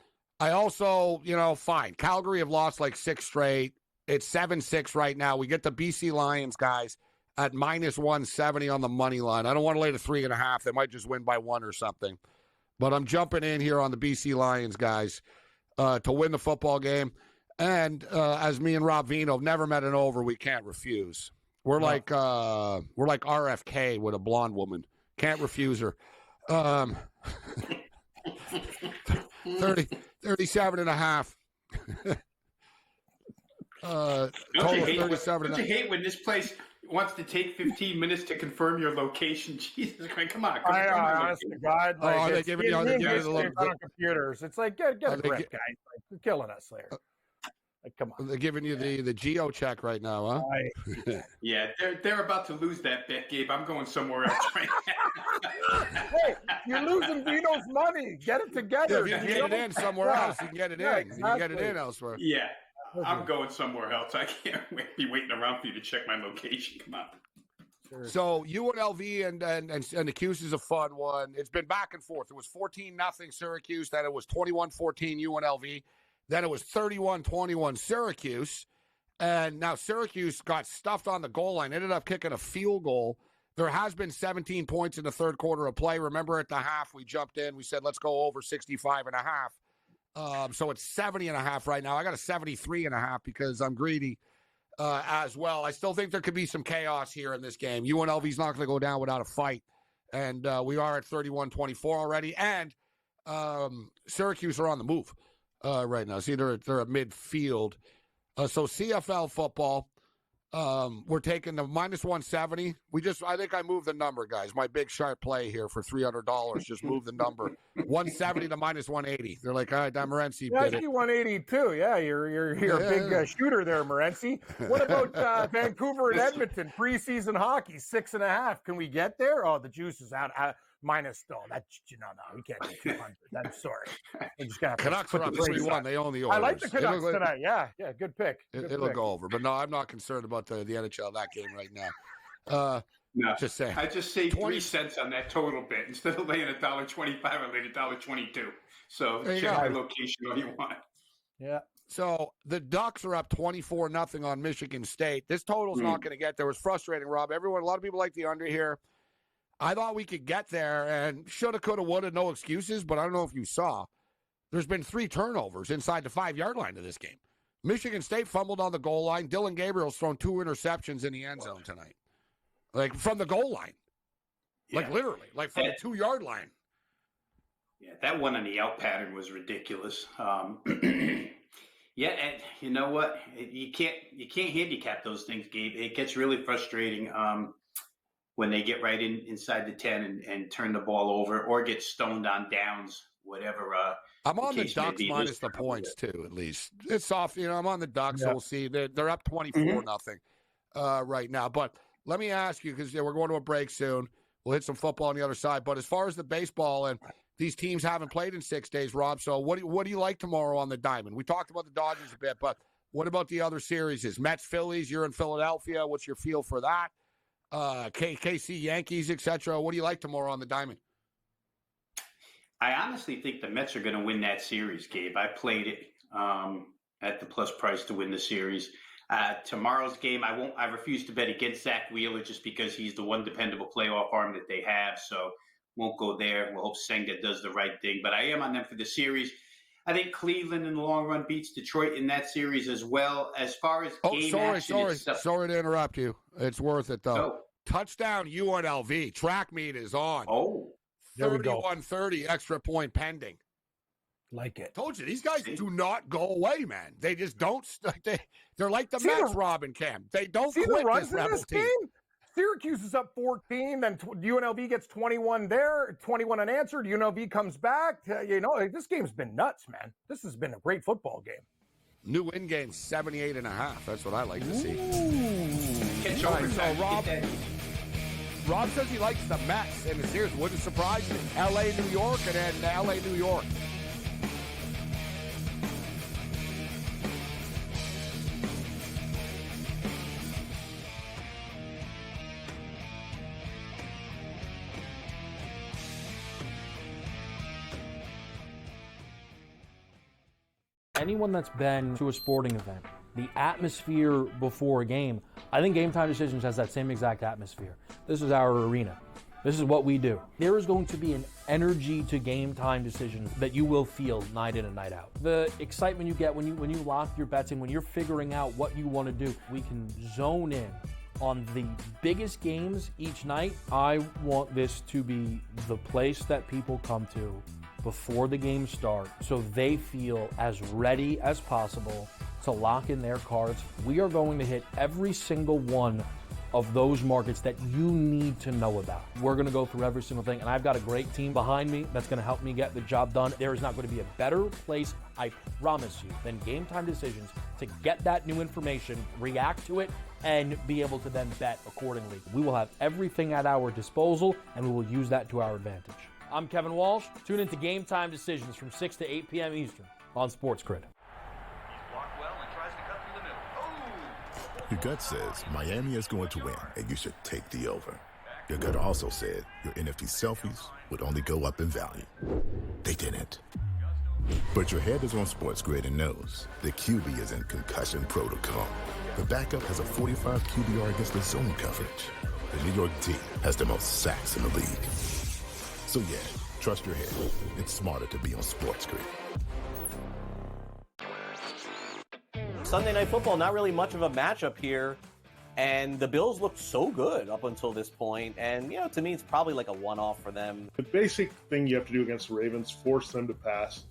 also, fine. Calgary have lost like 6 straight. It's 7-6 right now. We get the BC Lions, guys, at minus 170 on the money line. I don't want to lay the 3.5. They might just win by 1 or something. But I'm jumping in here on the BC Lions, guys, to win the football game. And as me and Rob Vino have never met an over, we can't refuse. We're like RFK with a blonde woman. Can't refuse her. 37.5. Don't you hate when this place wants to take 15 minutes to confirm your location? Jesus Christ, come on. Honest to God. Like, they giving you on computers. It's like, get a grip, guys. Like, you're killing us there. Like, come on. They're giving you the geo check right now, huh? Yeah, they're about to lose that bet, Gabe. I'm going somewhere else right now. Hey, you're losing Vino's money. Get it together. Yeah, if you can get it in somewhere else, you can get it in. Exactly. You can get it in elsewhere. Yeah, I'm going somewhere else. I can't be waiting around for you to check my location. Come on. Sure. So UNLV and the Cuse is a fun one. It's been back and forth. It was 14-0 Syracuse. Then it was 21-14 UNLV. Then it was 31-21 Syracuse. And now Syracuse got stuffed on the goal line, ended up kicking a field goal. There has been 17 points in the third quarter of play. Remember at the half, we jumped in. We said, let's go over 65.5. So it's 70.5 right now. I got a 73.5 because I'm greedy as well. I still think there could be some chaos here in this game. UNLV's not going to go down without a fight. And we are at 31-24 already. And Syracuse are on the move. Right now. See, they're at midfield. So CFL football, we're taking the minus 170. I think I moved the number, guys. My big sharp play here for $300. Just move the number. 170 to minus 180. They're like, all right, Morency. Yeah, I see 182. Yeah, you're a big shooter there, Morency. What about Vancouver and Edmonton preseason hockey 6.5? Can we get there? Oh, the juice is out. Minus no, we can't do 200. I'm sorry. I'm just gonna Canucks are up 3-1. They own the Oilers. I like the Canucks tonight. Yeah, good pick. It'll go over, but no, I'm not concerned about the NHL that game right now. No, just saying. I just saved 3 cents on that total bet instead of laying $1.25. I laid $1.22. So check my location all you want. Yeah. So the Ducks are up 24-0 on Michigan State. This total's not going to get there. It was frustrating, Rob. A lot of people like the under here. I thought we could get there, and shoulda, coulda, woulda, no excuses, but I don't know if you saw. There's been 3 turnovers inside the 5-yard line of this game. Michigan State fumbled on the goal line. Dylan Gabriel's thrown 2 interceptions in the end zone tonight. Like, from the goal line. Yeah. Like, literally. Like, from the 2-yard line. Yeah, that one on the out pattern was ridiculous. Yeah, and you know what? You can't handicap those things, Gabe. It gets really frustrating. When they get right inside the 10 and turn the ball over or get stoned on downs, whatever. I'm on the Ducks minus the points, too, at least. It's soft. I'm on the Ducks, so we'll see. They're up 24-0 right now. But let me ask you, because we're going to a break soon. We'll hit some football on the other side. But as far as the baseball, and these teams haven't played in 6 days, Rob, so what do you like tomorrow on the Diamond? We talked about the Dodgers a bit, but what about the other series? Mets, Phillies, you're in Philadelphia. What's your feel for that? KC, Yankees, etc. What do you like tomorrow on the Diamond? I honestly think the Mets are going to win that series, Gabe. I played it at the plus price to win the series. Tomorrow's game, I refuse to bet against Zach Wheeler just because he's the one dependable playoff arm that they have. So won't go there. We'll hope Senga does the right thing. But I am on them for the series. I think Cleveland in the long run beats Detroit in that series as well. As far as game action, sorry to interrupt you. It's worth it, though. Oh. Touchdown UNLV. Track meet is on. Oh. 31-30 extra point pending. Like it. Told you, these guys do not go away, man. They just don't. They're like the Mets, Robin Cam. They don't See quit the runs this Rebel in this team. game? Syracuse is up 14, then UNLV gets 21 there, 21 unanswered. UNLV comes back. This game's been nuts, man. This has been a great football game. New win game, 78.5. That's what I like to see. Catch All right, overtime. so Rob says he likes the Mets in the series. Wouldn't surprise me. L.A., New York, and then L.A., New York. Anyone that's been to a sporting event, the atmosphere before a game, I think Game Time Decisions has that same exact atmosphere. This is our arena. This is what we do. There is going to be an energy to Game Time Decisions that you will feel night in and night out. The excitement you get when you lock your bets in, when you're figuring out what you want to do, we can zone in on the biggest games each night. I want this to be the place that people come to before the game starts so they feel as ready as possible to lock in their cards. We are going to hit every single one of those markets that you need to know about. We're going to go through every single thing, and I've got a great team behind me that's going to help me get the job done. There is not going to be a better place, I promise you, than Game Time Decisions to get that new information, react to it, and be able to then bet accordingly. We will have everything at our disposal, and we will use that to our advantage. I'm Kevin Walsh. Tune into Game Time Decisions from 6 to 8 p.m. Eastern on SportsGrid. Your gut says Miami is going to win, and you should take the over. Your gut also said your NFT selfies would only go up in value. They didn't. But your head is on SportsGrid and knows the QB is in concussion protocol. The backup has a 45 QBR against the zone coverage. The New York team has the most sacks in the league. So yeah, trust your head. It's smarter to be on SportsGrid. Sunday Night Football, not really much of a matchup here. And the Bills looked so good up until this point. And, to me, it's probably like a one-off for them. The basic thing you have to do against the Ravens, force them to pass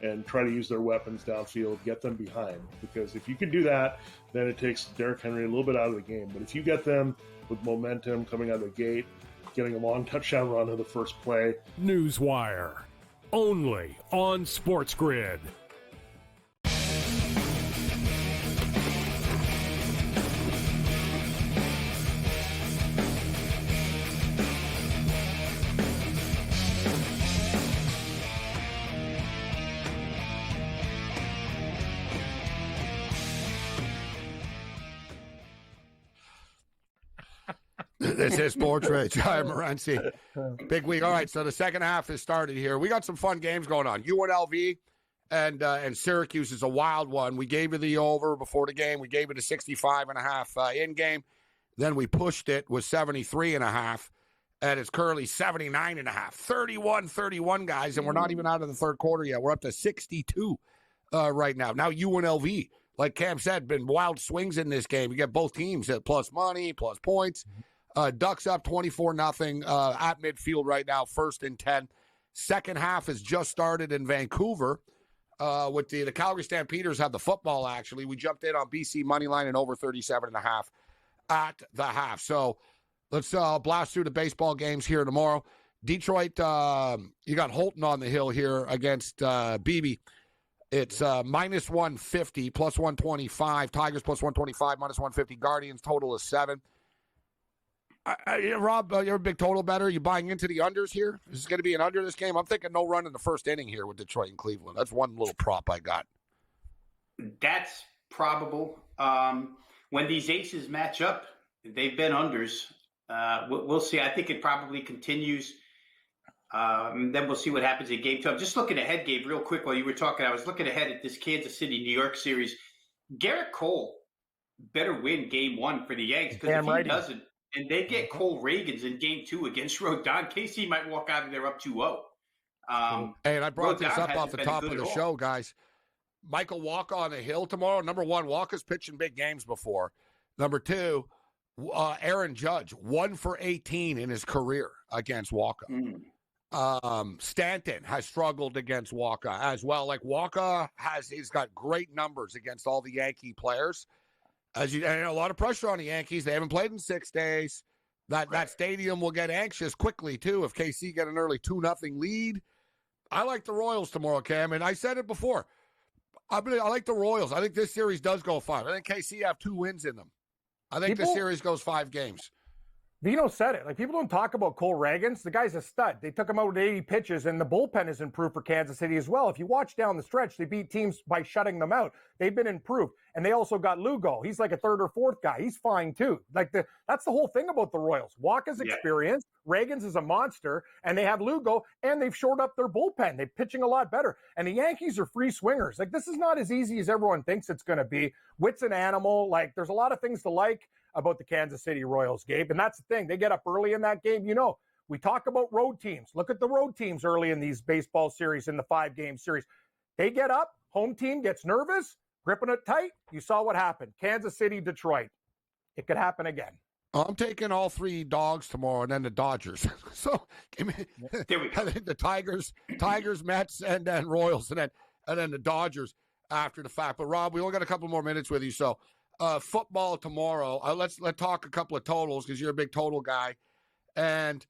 and try to use their weapons downfield, get them behind. Because if you can do that, then it takes Derrick Henry a little bit out of the game. But if you get them with momentum coming out of the gate, getting a long touchdown run in the first play. Newswire, only on SportsGrid. This is SportsRage. Hi, Morency. Big week. All right, so the second half has started here. We got some fun games going on. UNLV and Syracuse is a wild one. We gave you the over before the game. We gave you the 65.5 in game. Then we pushed it with 73.5, and it's currently 79.5. 31-31, guys, and we're not even out of the third quarter yet. We're up to 62 right now. Now UNLV, like Cam said, been wild swings in this game. You get both teams at plus money, plus points. Ducks up 24-0 at midfield right now, 1st and 10. Second half has just started in Vancouver. With the Calgary Stampeders have the football, actually. We jumped in on BC Moneyline and over 37.5 at the half. So let's blast through the baseball games here tomorrow. Detroit, you got Holton on the hill here against Beebe. It's minus 150, plus 125. Tigers plus 125, minus 150. Guardians total is 7. Rob, you're a big total bettor. Are you buying into the unders here? Is this going to be an under this game? I'm thinking no run in the first inning here with Detroit and Cleveland. That's one little prop I got. That's probable. When these aces match up, they've been unders. We'll see. I think it probably continues. Then we'll see what happens in game 2. I'm just looking ahead, Gabe, real quick while you were talking. I was looking ahead at this Kansas City, New York series. Garrett Cole better win game 1 for the Yanks, because if he doesn't, and they get Cole Reagans in game 2 against Rodon, KC might walk out of there up 2-0. And I brought this up off the top of the all. show, guys. Michael Walker on the hill tomorrow. Number 1, Walker's pitched in big games before. Number 2, Aaron Judge, 1 for 18 in his career against Walker. Stanton has struggled against Walker as well. Like Walker he's got great numbers against all the Yankee players. And a lot of pressure on the Yankees. They haven't played in 6 days. That stadium will get anxious quickly too if KC get an early 2-0 lead. I like the Royals tomorrow, Cam, and I said it before. I like the Royals. I think this series does go 5. I think KC have 2 wins in them. I think the series goes 5 games. Vino said it. Like, people don't talk about Cole Ragans. The guy's a stud. They took him out with 80 pitches, and the bullpen has improved for Kansas City as well. If you watch down the stretch, they beat teams by shutting them out. They've been improved. And they also got Lugo. He's like a 3rd or 4th guy. He's fine, too. Like, that's the whole thing about the Royals. Walker's experience. Ragans is a monster, and they have Lugo, and they've shored up their bullpen. They're pitching a lot better. And the Yankees are free swingers. Like, this is not as easy as everyone thinks it's going to be. Witt's an animal. Like, there's a lot of things to like about the Kansas City Royals, Gabe. And that's the thing. They get up early in that game. You know, we talk about road teams. Look at the road teams early in these baseball series, in the 5-game series. They get up, home team gets nervous, gripping it tight. You saw what happened. Kansas City, Detroit. It could happen again. I'm taking all 3 dogs tomorrow and then the Dodgers. So give me the Tigers, Mets, and then Royals, and then the Dodgers after the fact. But Rob, we only got a couple more minutes with you, so football tomorrow. Let's talk a couple of totals because you're a big total guy, and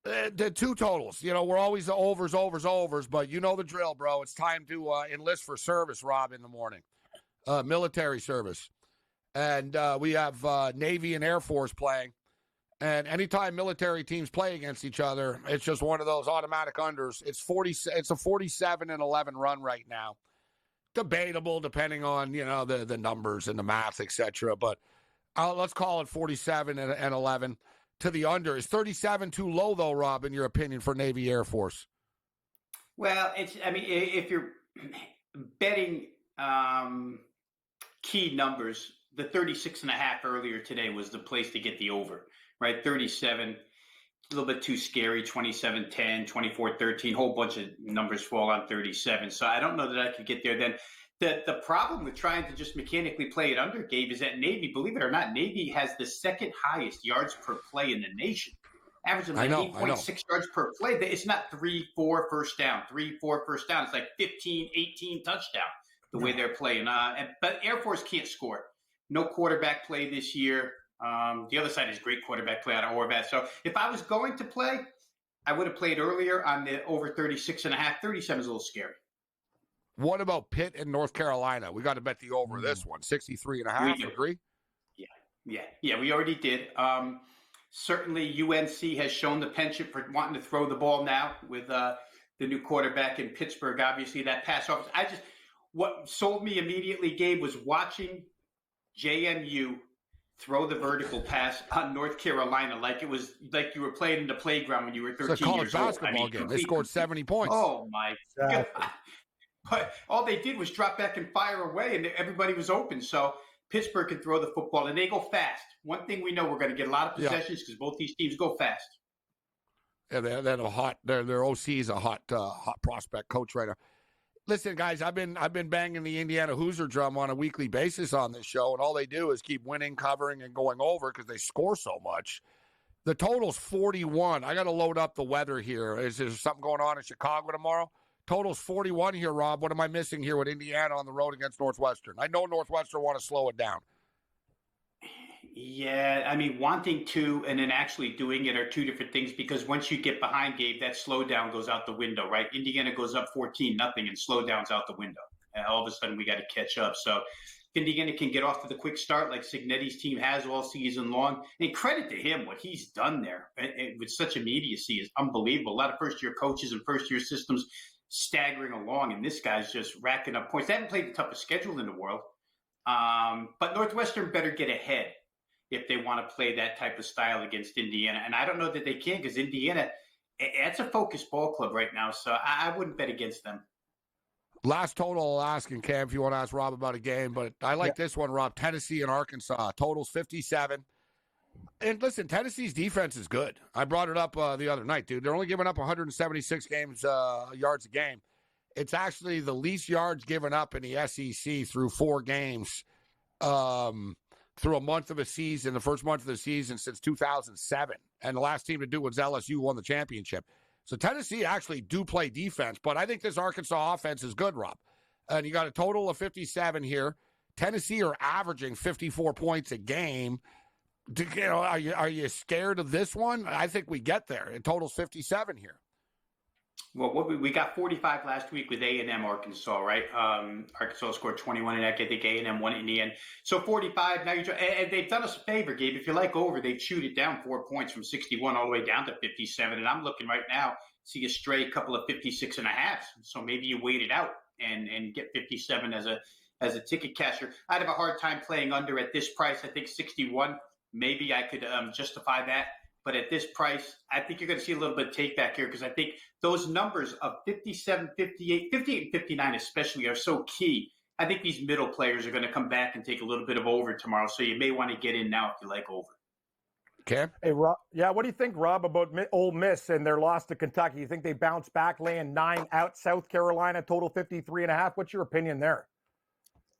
the 2 totals. You know, we're always the overs, but you know the drill, bro. It's time to enlist for service, Rob, in the morning, military service. And we have Navy and Air Force playing. And anytime military teams play against each other, it's just one of those automatic unders. It's a 47-11 run right now. Debatable depending on, you know, the numbers and the math, etc. But let's call it 47-11 to the under. Is 37 too low, though, Rob, in your opinion, for Navy Air Force? Well, if you're betting key numbers, the 36.5 earlier today was the place to get the over, right? 37, a little bit too scary, 27-10, 24-13, whole bunch of numbers fall on 37. So I don't know that I could get there. Then the problem with trying to just mechanically play it under, Gabe, is that Navy, believe it or not, Navy has the 2nd highest yards per play in the nation. Averaging like 8.6 yards per play. It's not 3-4 first down, 3-4 first down. It's like 15, 18 touchdown the way they're playing. But Air Force can't score. No quarterback play this year. The other side is great quarterback play out of Horvath. So if I was going to play, I would have played earlier on the over 36.5. 37 is a little scary. What about Pitt and North Carolina? We got to bet the over this one. 63.5. Agree? Yeah. We already did. Certainly UNC has shown the penchant for wanting to throw the ball now with the new quarterback in Pittsburgh. Obviously, that pass off. What sold me immediately, Gabe, was watching JMU throw the vertical pass on North Carolina like it was like you were playing in the playground when you were 13 years old. It's a college basketball game. They scored 70 points. Oh, my God. But all they did was drop back and fire away, and everybody was open. So Pittsburgh can throw the football, and they go fast. One thing we know, we're going to get a lot of possessions because both these teams go fast. Yeah, they're a hot. Their OC is a hot prospect coach right now. Listen, guys, I've been banging the Indiana Hoosier drum on a weekly basis on this show, and all they do is keep winning, covering, and going over because they score so much. The total's 41. I got to load up the weather here. Is there something going on in Chicago tomorrow? Total's 41 here, Rob. What am I missing here with Indiana on the road against Northwestern? I know Northwestern want to slow it down. Yeah, I mean, wanting to and then actually doing it are 2 different things because once you get behind, Gabe, that slowdown goes out the window, right? Indiana goes up 14-0 and slowdown's out the window. And all of a sudden, we got to catch up. So if Indiana can get off to the quick start like Signetti's team has all season long, and credit to him, what he's done there with such immediacy is unbelievable. A lot of first-year coaches and first-year systems staggering along, and this guy's just racking up points. They haven't played the toughest schedule in the world, but Northwestern better get ahead if they want to play that type of style against Indiana. And I don't know that they can because Indiana, that's a focused ball club right now, so I wouldn't bet against them. Last total I'll ask, and Cam, if you want to ask Rob about a game, but I like this one, Rob. Tennessee and Arkansas. Total's 57. And listen, Tennessee's defense is good. I brought it up the other night, dude. They're only giving up 176 yards a game. It's actually the least yards given up in the SEC through 4 games through a month of a season, the first month of the season since 2007. And the last team to do it was LSU, won the championship. So Tennessee actually do play defense, but I think this Arkansas offense is good, Rob. And you got a total of 57 here. Tennessee are averaging 54 points a game. Are you scared of this one? I think we get there. It totals 57 here. Well, we got 45 last week with A&M Arkansas, right? Arkansas scored 21 in that. I think A&M won it in the end. So 45. Now and they've done us a favor, Gabe. If you like over, they've chewed it down 4 points from 61 all the way down to 57. And I'm looking right now, see a stray couple of 56 and a half. So maybe you wait it out and get 57 as a ticket casher. I'd have a hard time playing under at this price. I think 61. Maybe I could justify that. But at this price, I think you're going to see a little bit of take back here because I think those numbers of 57, 58, 58, and 59 especially are so key. I think these middle players are going to come back and take a little bit of over tomorrow. So you may want to get in now if you like over. Okay. Hey, Rob. Yeah, what do you think, Rob, about Ole Miss and their loss to Kentucky? You think they bounce back, laying 9 out South Carolina, total 53.5? What's your opinion there?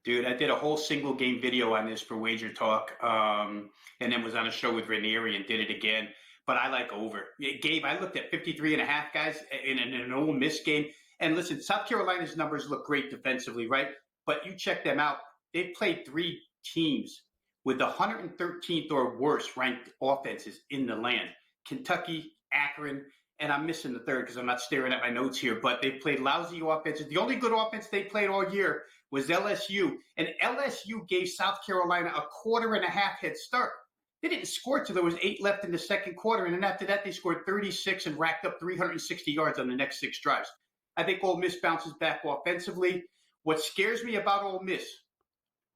Dude, I did a whole single game video on this for Wager Talk, and then was on a show with Ranieri and did it again. But I like over. Gabe, I looked at 53.5, guys, in an Ole Miss game. And listen, South Carolina's numbers look great defensively, right? But you check them out. They've played 3 teams with the 113th or worse ranked offenses in the land. Kentucky, Akron, and I'm missing the third because I'm not staring at my notes here, but they've played lousy offenses. The only good offense they played all year was LSU, and LSU gave South Carolina a 1.5 head start. They didn't score till there was 8 left in the second quarter, and then after that they scored 36 and racked up 360 yards on the next 6 drives. I think Ole Miss bounces back offensively. What scares me about Ole Miss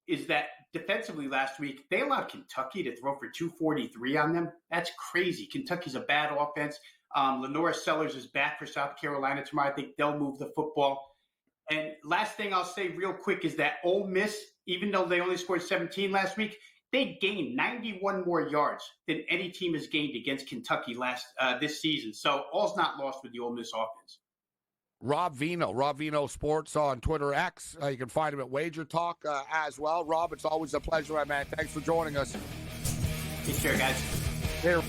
is that defensively last week, they allowed Kentucky to throw for 243 on them. That's crazy. Kentucky's a bad offense. Lenora Sellers is back for South Carolina tomorrow. I think they'll move the football. And last thing I'll say real quick is that Ole Miss, even though they only scored 17 last week, they gained 91 more yards than any team has gained against Kentucky this season. So all's not lost with the Ole Miss offense. Rob Vino Sports on Twitter X. You can find him at Wager Talk as well. Rob, it's always a pleasure, my man. Thanks for joining us. Take care, guys. Here.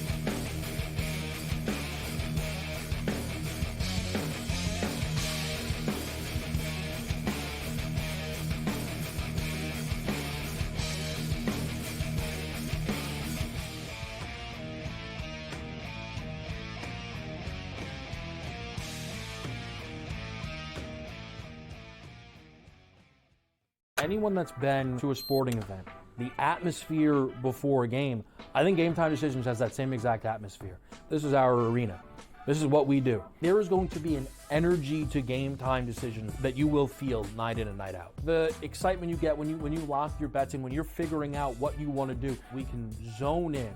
Anyone that's been to a sporting event, the atmosphere before a game, I think Game Time Decisions has that same exact atmosphere. This is our arena. This is what we do. There is going to be an energy to Game Time Decisions that you will feel night in and night out. The excitement you get when you lock your bets in, when you're figuring out what you want to do, we can zone in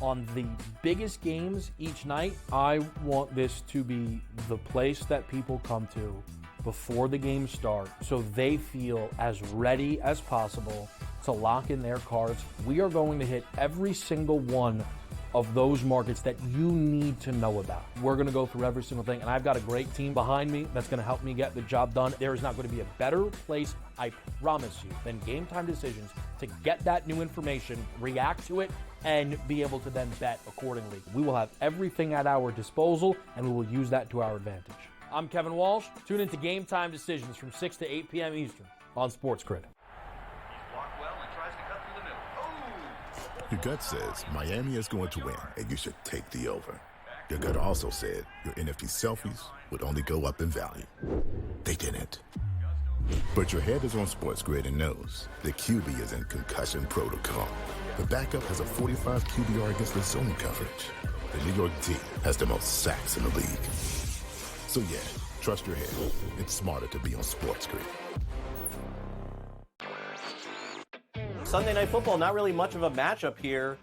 on the biggest games each night. I want this to be the place that people come to before the games start so they feel as ready as possible to lock in their cards. We are going to hit every single one of those markets that you need to know about. We're going to go through every single thing, and I've got a great team behind me that's going to help me get the job done. There is not going to be a better place, I promise you, than Game Time Decisions to get that new information, react to it, and be able to then bet accordingly. We will have everything at our disposal, and we will use that to our advantage. I'm Kevin Walsh. Tune into Game Time Decisions from 6 to 8 p.m. Eastern on SportsGrid. Your gut says Miami is going to win, and you should take the over. Your gut also said your NFT selfies would only go up in value. They didn't. But your head is on SportsGrid and knows the QB is in concussion protocol. The backup has a 45 QBR against the zone coverage. The New York D has the most sacks in the league. So yeah, trust your head. It's smarter to be on SportsGrid. Sunday Night Football, not really much of a matchup here.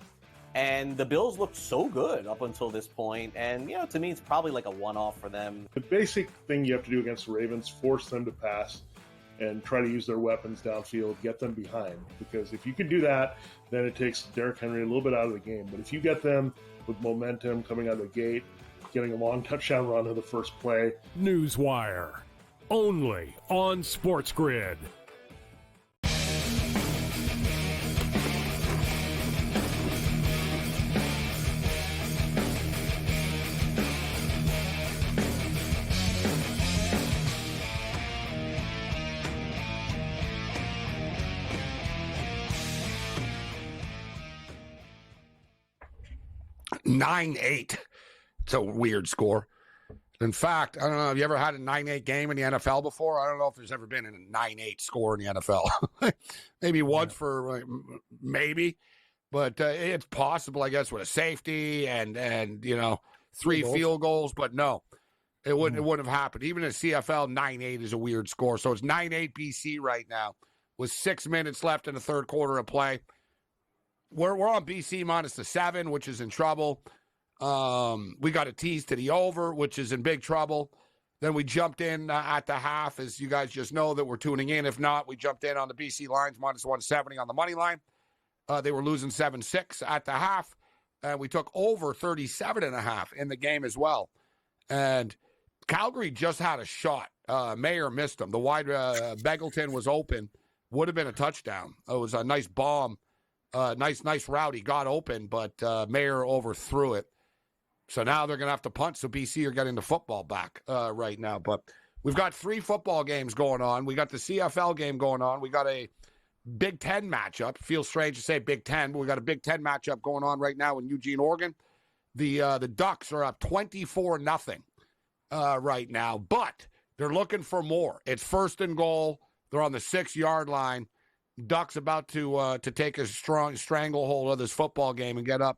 And the Bills looked so good up until this point. And, to me, it's probably like a one-off for them. The basic thing you have to do against the Ravens, force them to pass and try to use their weapons downfield, get them behind. Because if you can do that, then it takes Derrick Henry a little bit out of the game. But if you get them with momentum coming out of the gate, getting a long touchdown run of the first play. Newswire, only on SportsGrid. 9-8. It's a weird score. In fact, I don't know, have you ever had a 9-8 game in the NFL before? I don't know if there's ever been a 9-8 score in the NFL. Maybe once for maybe, but it's possible, I guess, with a safety and 3 field goals, but no. It wouldn't have happened. Even in CFL, 9-8 is a weird score. So it's 9-8 BC right now with 6 minutes left in the third quarter of play. We're on BC minus the 7, which is in trouble. We got a tease to the over, which is in big trouble. Then we jumped in at the half, as you guys just know that we're tuning in. If not, we jumped in on the BC lines minus 170 on the money line. They were losing 7-6 at the half, and we took over 37.5 in the game as well. And Calgary just had a shot. Mayer missed him. The wide Beggleton was open. Would have been a touchdown. It was a nice bomb. Nice route. He got open, but Mayer overthrew it. So now they're going to have to punt. So BC are getting the football back right now. But we've got 3 football games going on. We got the CFL game going on. We got a Big Ten matchup. Feels strange to say Big Ten, but we got a Big Ten matchup going on right now in Eugene, Oregon. The Ducks are up 24-0 right now, but they're looking for more. It's 1st and goal. They're on the 6-yard line. Ducks about to take a strong stranglehold of this football game and get up.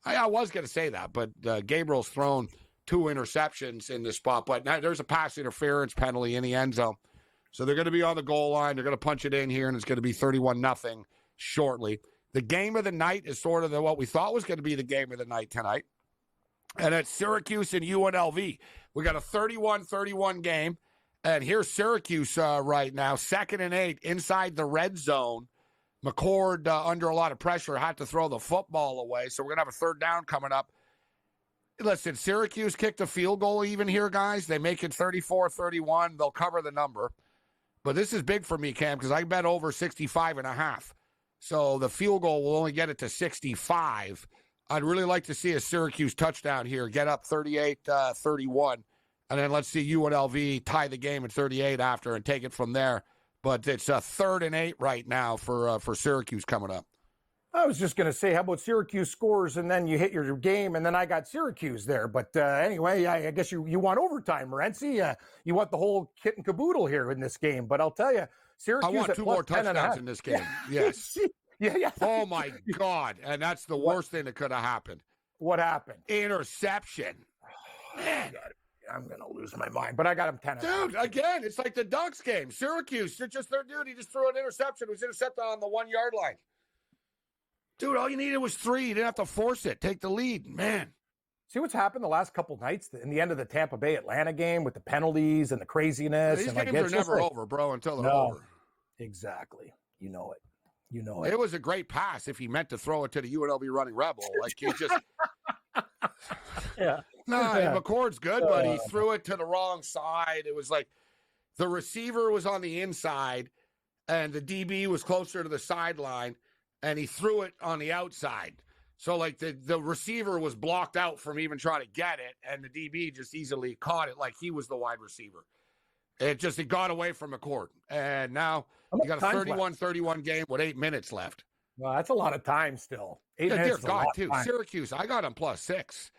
I was going to say that, but Gabriel's thrown 2 interceptions in this spot. But now there's a pass interference penalty in the end zone. So they're going to be on the goal line. They're going to punch it in here, and it's going to be 31-0 shortly. The game of the night is sort of what we thought was going to be the game of the night tonight. And it's Syracuse and UNLV. We got a 31-31 game. And here's Syracuse right now, 2nd and 8 inside the red zone. McCord, under a lot of pressure, had to throw the football away. So we're going to have a 3rd down coming up. Listen, Syracuse kicked a field goal even here, guys. They make it 34-31. They'll cover the number. But this is big for me, Cam, because I bet over 65.5. So the field goal will only get it to 65. I'd really like to see a Syracuse touchdown here, get up 38-31. And then let's see UNLV tie the game at 38 after and take it from there. But it's a 3rd and 8 right now for Syracuse coming up. I was just going to say, how about Syracuse scores and then you hit your game, and then I got Syracuse there. But anyway, I guess you want overtime, Morency. You want the whole kit and caboodle here in this game. But I'll tell you, Syracuse I want 2 more touchdowns in this game. Yes. Yeah. Oh, my God. And that's the worst thing that could have happened. What happened? Interception. Man. I'm going to lose my mind, but I got him 10. Dude, again, it's like the Ducks game. Syracuse, they're just their dude. He just threw an interception. It was intercepted on the 1-yard line. Dude, all you needed was 3. You didn't have to force it. Take the lead. Man. See what's happened the last couple nights in the end of the Tampa Bay Atlanta game with the penalties and the craziness. These and games are never over, bro, until they're over. Exactly. You know it. It was a great pass if he meant to throw it to the UNLV running rebel. Like, he just... Yeah. No, McCord's good, but he threw it to the wrong side. It was like the receiver was on the inside and the DB was closer to the sideline, and he threw it on the outside. So, like, the receiver was blocked out from even trying to get it, and the DB just easily caught it like he was the wide receiver. It got away from McCord. And now you got a 31-31 game with 8 minutes left. Well, that's a lot of time still. 8 minutes. Dear God, too. Syracuse, I got them +6.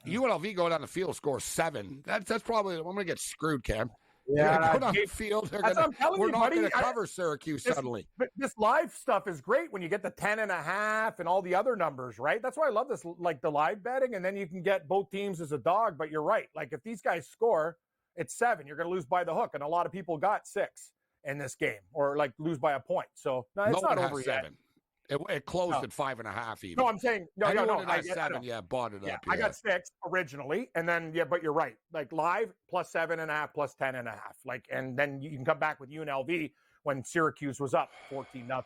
UNLV go down the field, score 7. That's probably, I'm going to get screwed, Cam. Yeah, go down the field. We're not going to cover Syracuse suddenly. But this live stuff is great when you get the 10.5 and all the other numbers, right? That's why I love this, like the live betting, and then you can get both teams as a dog. But you're right. Like if these guys score, it's 7. You're going to lose by the hook, and a lot of people got 6 in this game, or like lose by a point. So no, it's not over yet. 7. It closed at 5.5 even. No, I'm saying no. I got 7. Yeah, bought it up. I got 6 originally, and then but you're right. Like live +7.5 +10.5. Like, and then you can come back with UNLV when Syracuse was up 14-0.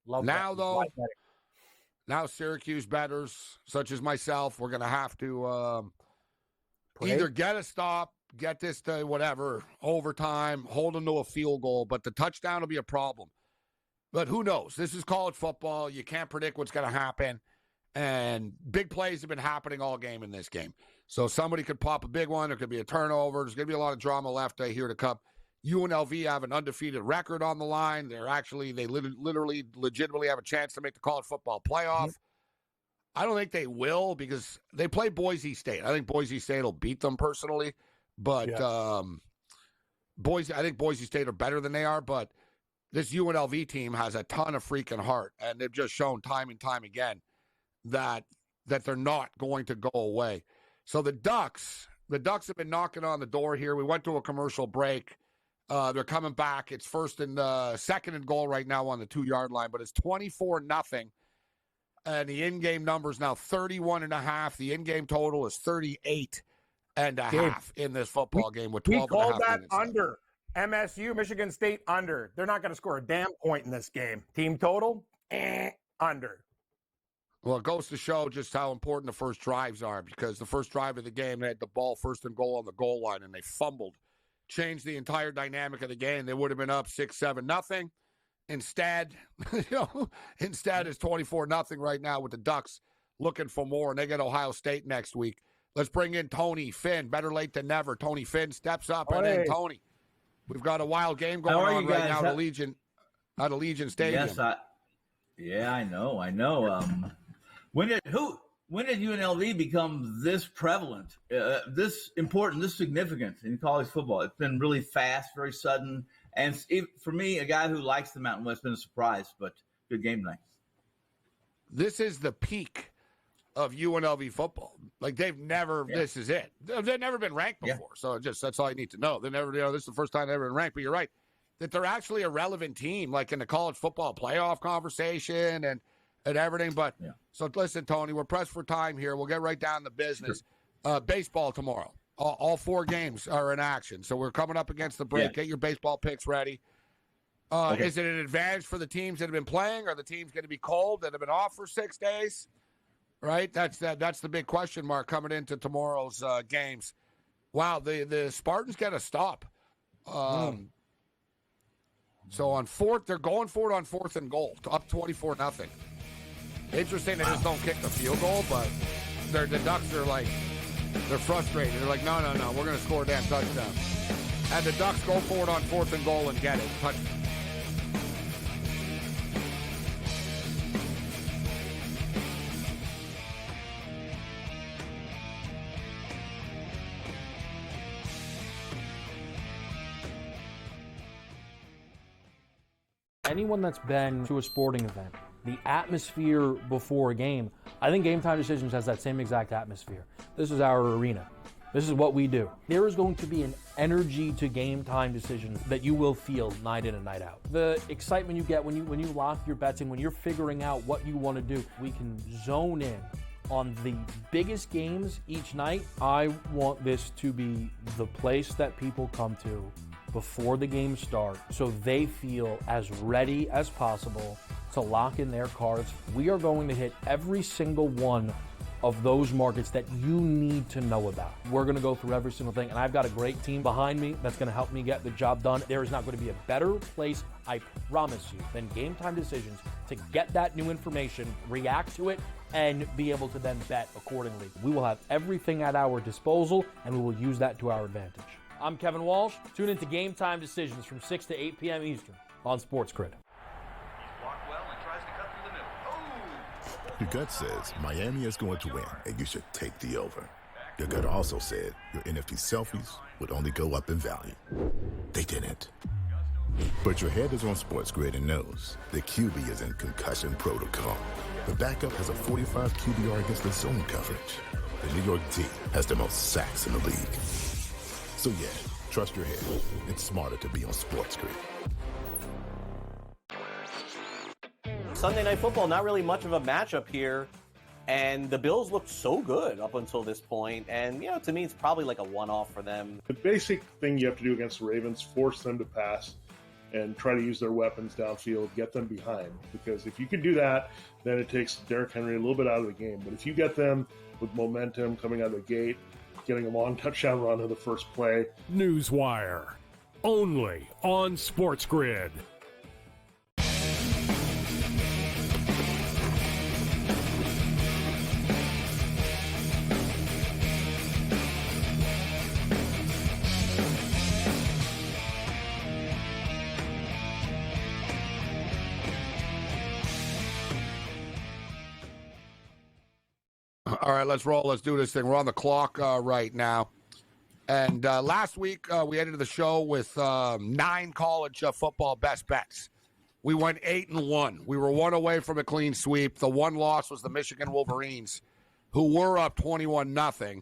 Love now that. though. Now Syracuse bettors such as myself, we're gonna have to either get a stop, get this to whatever overtime, hold them to a field goal, but the touchdown will be a problem. But who knows? This is college football. You can't predict what's going to happen. And big plays have been happening all game in this game. So somebody could pop a big one. There could be a turnover. There's going to be a lot of drama left here to come. UNLV have an undefeated record on the line. They legitimately have a chance to make the college football playoff. I don't think they will because they play Boise State. I think Boise State will beat them personally, but I think Boise State are better than they are, but this UNLV team has a ton of freaking heart, and they've just shown time and time again that they're not going to go away. So the Ducks have been knocking on the door here. We went to a commercial break. They're coming back. It's second and goal right now on the 2-yard line, but it's 24-0. And the in-game number is now 31.5. The in-game total is 38.5 in this football game with 12 We called that minutes under. MSU, Michigan State, under. They're not going to score a damn point in this game. Team total, under. Well, it goes to show just how important the first drives are, because the first drive of the game, they had the ball first and goal on the goal line, and they fumbled. Changed the entire dynamic of the game. They would have been up 6-7-0. Instead, instead it's 24-0 right now with the Ducks looking for more, and they get Ohio State next week. Let's bring in Tony Finn. Better late than never. Tony Finn steps up, and then Tony. We've got a wild game going on right now at Allegiant Stadium. Yes, I know. When did UNLV become this prevalent, this important, this significant in college football? It's been really fast, very sudden, and for me, a guy who likes the Mountain West, it's been a surprise. But good game tonight. This is the peak of UNLV football. Like they've never. Yeah. This is it. They've never been ranked before. Yeah. So that's all you need to know. They never. This is the first time they've ever been ranked. But you're right that they're actually a relevant team, like in the college football playoff conversation and everything. But so listen, Tony, we're pressed for time here. We'll get right down to business. Sure. Baseball tomorrow. All 4 games are in action. So we're coming up against the break. Yeah. Get your baseball picks ready. Is it an advantage for the teams that have been playing? Are the teams going to be cold that have been off for 6 days? Right? That's the big question mark coming into tomorrow's games. Wow, the Spartans get a stop. So on 4th, they're going for it on 4th and goal, up 24-0. Interesting, they just don't kick the field goal, but the Ducks are like, they're frustrated. They're like, no, we're going to score a damn touchdown. And the Ducks go for it on 4th and goal and get it. Touchdown. Anyone that's been to a sporting event, the atmosphere before a game, I think Game Time Decisions has that same exact atmosphere. This is our arena. This is what we do. There is going to be an energy to Game Time Decisions that you will feel night in and night out. The excitement you get when you lock your bets in, when you're figuring out what you want to do, we can zone in on the biggest games each night. I want this to be the place that people come to before the games start so they feel as ready as possible to lock in their cards. We are going to hit every single one of those markets that you need to know about. We're going to go through every single thing, and I've got a great team behind me that's going to help me get the job done. There is not going to be a better place, I promise you, than Game Time Decisions to get that new information, react to it, and be able to then bet accordingly. We will have everything at our disposal, and we will use that to our advantage. I'm Kevin Walsh. Tune into Game Time Decisions from 6 to 8 p.m. Eastern on SportsGrid. Your gut says Miami is going to win, and you should take the over. Your gut also said your NFT selfies would only go up in value. They didn't. But your head is on SportsGrid and knows the QB is in concussion protocol. The backup has a 45 QBR against the zone coverage. The New York D has the most sacks in the league. So yeah, trust your head. It's smarter to be on SportsGrid. Sunday Night Football, not really much of a matchup here. And the Bills looked so good up until this point. And, to me, it's probably like a one-off for them. The basic thing you have to do against the Ravens, force them to pass and try to use their weapons downfield, get them behind. Because if you can do that, then it takes Derrick Henry a little bit out of the game. But if you get them with momentum coming out of the gate, getting a long touchdown run on the first play. Newswire, only on SportsGrid. All right, let's roll. Let's do this thing. We're on the clock right now. And last week, we ended the show with 9 college football best bets. We went 8-1. We were 1 away from a clean sweep. The one loss was the Michigan Wolverines, who were up 21-0.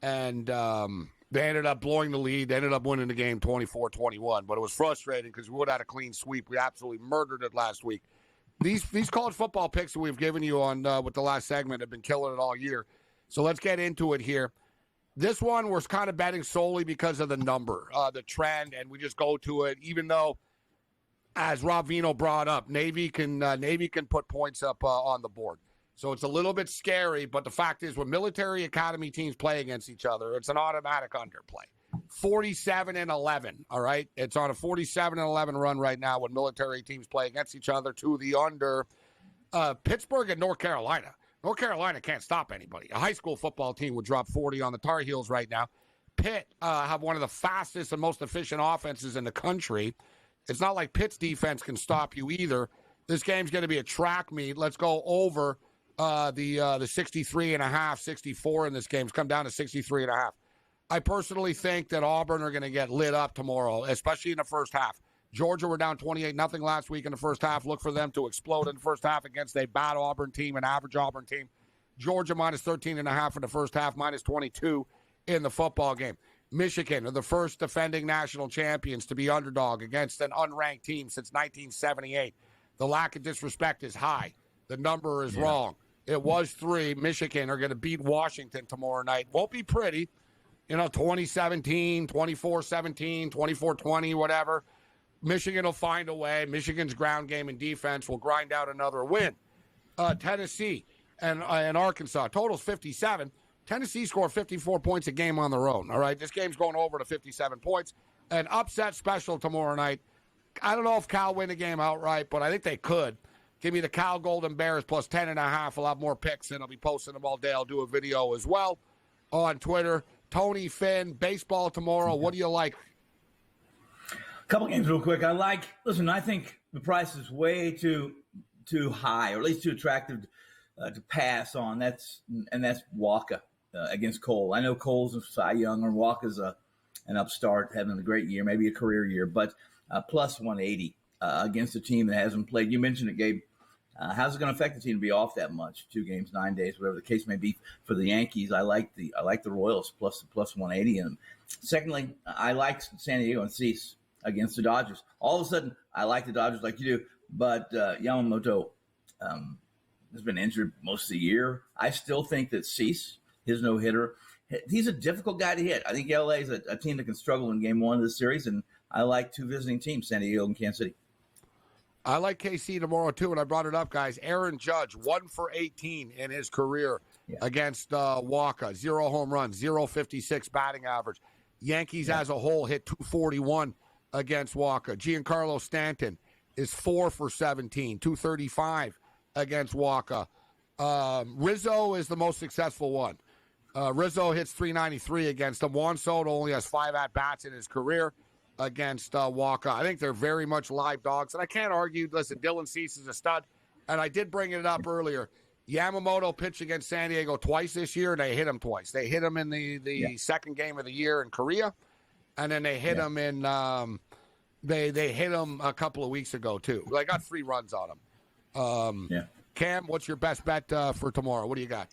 And they ended up blowing the lead. They ended up winning the game 24-21. But it was frustrating because we would have had a clean sweep. We absolutely murdered it last week. These college football picks that we've given you on with the last segment have been killing it all year. So let's get into it here. This one was kind of betting solely because of the number, the trend, and we just go to it. Even though, as Rob Vino brought up, Navy can put points up on the board. So it's a little bit scary, but the fact is when military academy teams play against each other, it's an automatic underplay. 47-11, all right? It's on a 47-11 run right now when military teams play against each other to the under. Pittsburgh and North Carolina. North Carolina can't stop anybody. A high school football team would drop 40 on the Tar Heels right now. Pitt have one of the fastest and most efficient offenses in the country. It's not like Pitt's defense can stop you either. This game's going to be a track meet. Let's go over the 63.5, 64 in this game. It's come down to 63.5. I personally think that Auburn are going to get lit up tomorrow, especially in the first half. Georgia were down 28-0 last week in the first half. Look for them to explode in the first half against a bad Auburn team, an average Auburn team. Georgia minus 13.5 in the first half, minus 22 in the football game. Michigan are the first defending national champions to be underdog against an unranked team since 1978. The lack of disrespect is high. The number is wrong. It was 3. Michigan are going to beat Washington tomorrow night. Won't be pretty. 2017, 24-17, 24-20, whatever. Michigan will find a way. Michigan's ground game and defense will grind out another win. Tennessee and Arkansas. Total's 57. Tennessee scored 54 points a game on their own. All right, this game's going over to 57 points. An upset special tomorrow night. I don't know if Cal win the game outright, but I think they could. Give me the Cal Golden Bears plus 10.5. I'll have more picks, and I'll be posting them all day. I'll do a video as well on Twitter. Tony, Finn, baseball tomorrow. What do you like? A couple games real quick. I think the price is way too high, or at least too attractive to pass on. That's Waka against Cole. I know Cole's a Cy Young, or Waka's an upstart, having a great year, maybe a career year, but plus 180 against a team that hasn't played. You mentioned it, Gabe. How's it going to affect the team to be off that much? 2 games, 9 days, whatever the case may be. For the Yankees, I like the Royals plus 180 in them. Secondly, I like San Diego and Cease against the Dodgers. All of a sudden, I like the Dodgers like you do, but Yamamoto has been injured most of the year. I still think that Cease, his no-hitter, he's a difficult guy to hit. I think LA is a team that can struggle in game 1 of this series, and I like 2 visiting teams, San Diego and Kansas City. I like KC tomorrow, too, and I brought it up, guys. Aaron Judge, 1 for 18 in his career against Waka. 0 home runs, 0.56 batting average. Yankees as a whole hit 241 against Waka. Giancarlo Stanton is 4 for 17, 235 against Waka. Rizzo is the most successful one. Rizzo hits 393 against him. Juan Soto only has 5 at-bats in his career against Waka. I think they're very much live dogs, and I can't argue. Listen, Dylan Cease is a stud, and I did bring it up earlier. Yamamoto pitched against San Diego twice this year, and they hit him twice. They hit him in the second game of the year in Korea, and then they hit him in they hit him a couple of weeks ago too. They got 3 runs on him. Cam, what's your best bet for tomorrow? What do you got?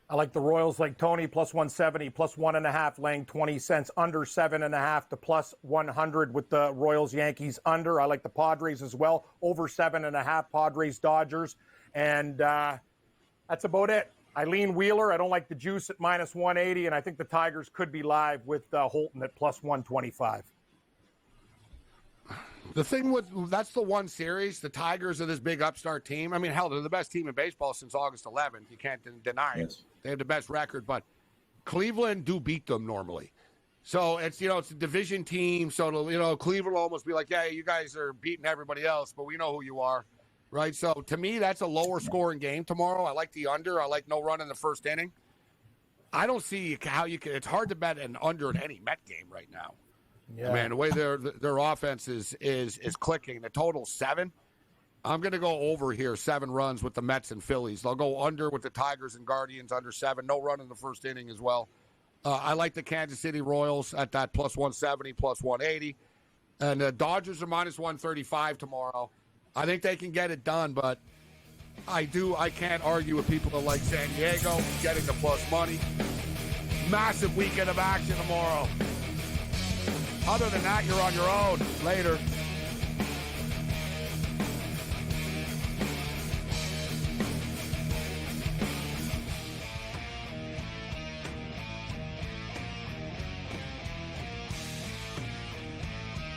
I like the Royals, like Tony, plus 170, plus 1.5, laying 20 cents, under 7.5 to plus 100 with the Royals, Yankees under. I like the Padres as well, over 7.5, Padres, Dodgers. And that's about it. Eileen Wheeler, I don't like the juice at minus 180, and I think the Tigers could be live with Holton at plus 125. The thing that's the one series, the Tigers are this big upstart team. I mean, hell, they're the best team in baseball since August 11th. You can't deny it. They have the best record, but Cleveland do beat them normally. So it's a division team. So Cleveland will almost be like, yeah, you guys are beating everybody else, but we know who you are, right? So to me, that's a lower scoring game tomorrow. I like the under. I like no run in the first inning. I don't see how you can. It's hard to bet an under in any Met game right now. Yeah. Man, the way their offense is clicking, the total 7. I'm going to go over here, 7 runs with the Mets and Phillies. They'll go under with the Tigers and Guardians, under 7. No run in the first inning as well. I like the Kansas City Royals at that plus 170, plus 180. And the Dodgers are minus 135 tomorrow. I think they can get it done, but I can't argue with people that like San Diego getting the plus money. Massive weekend of action tomorrow. Other than that, you're on your own. Later.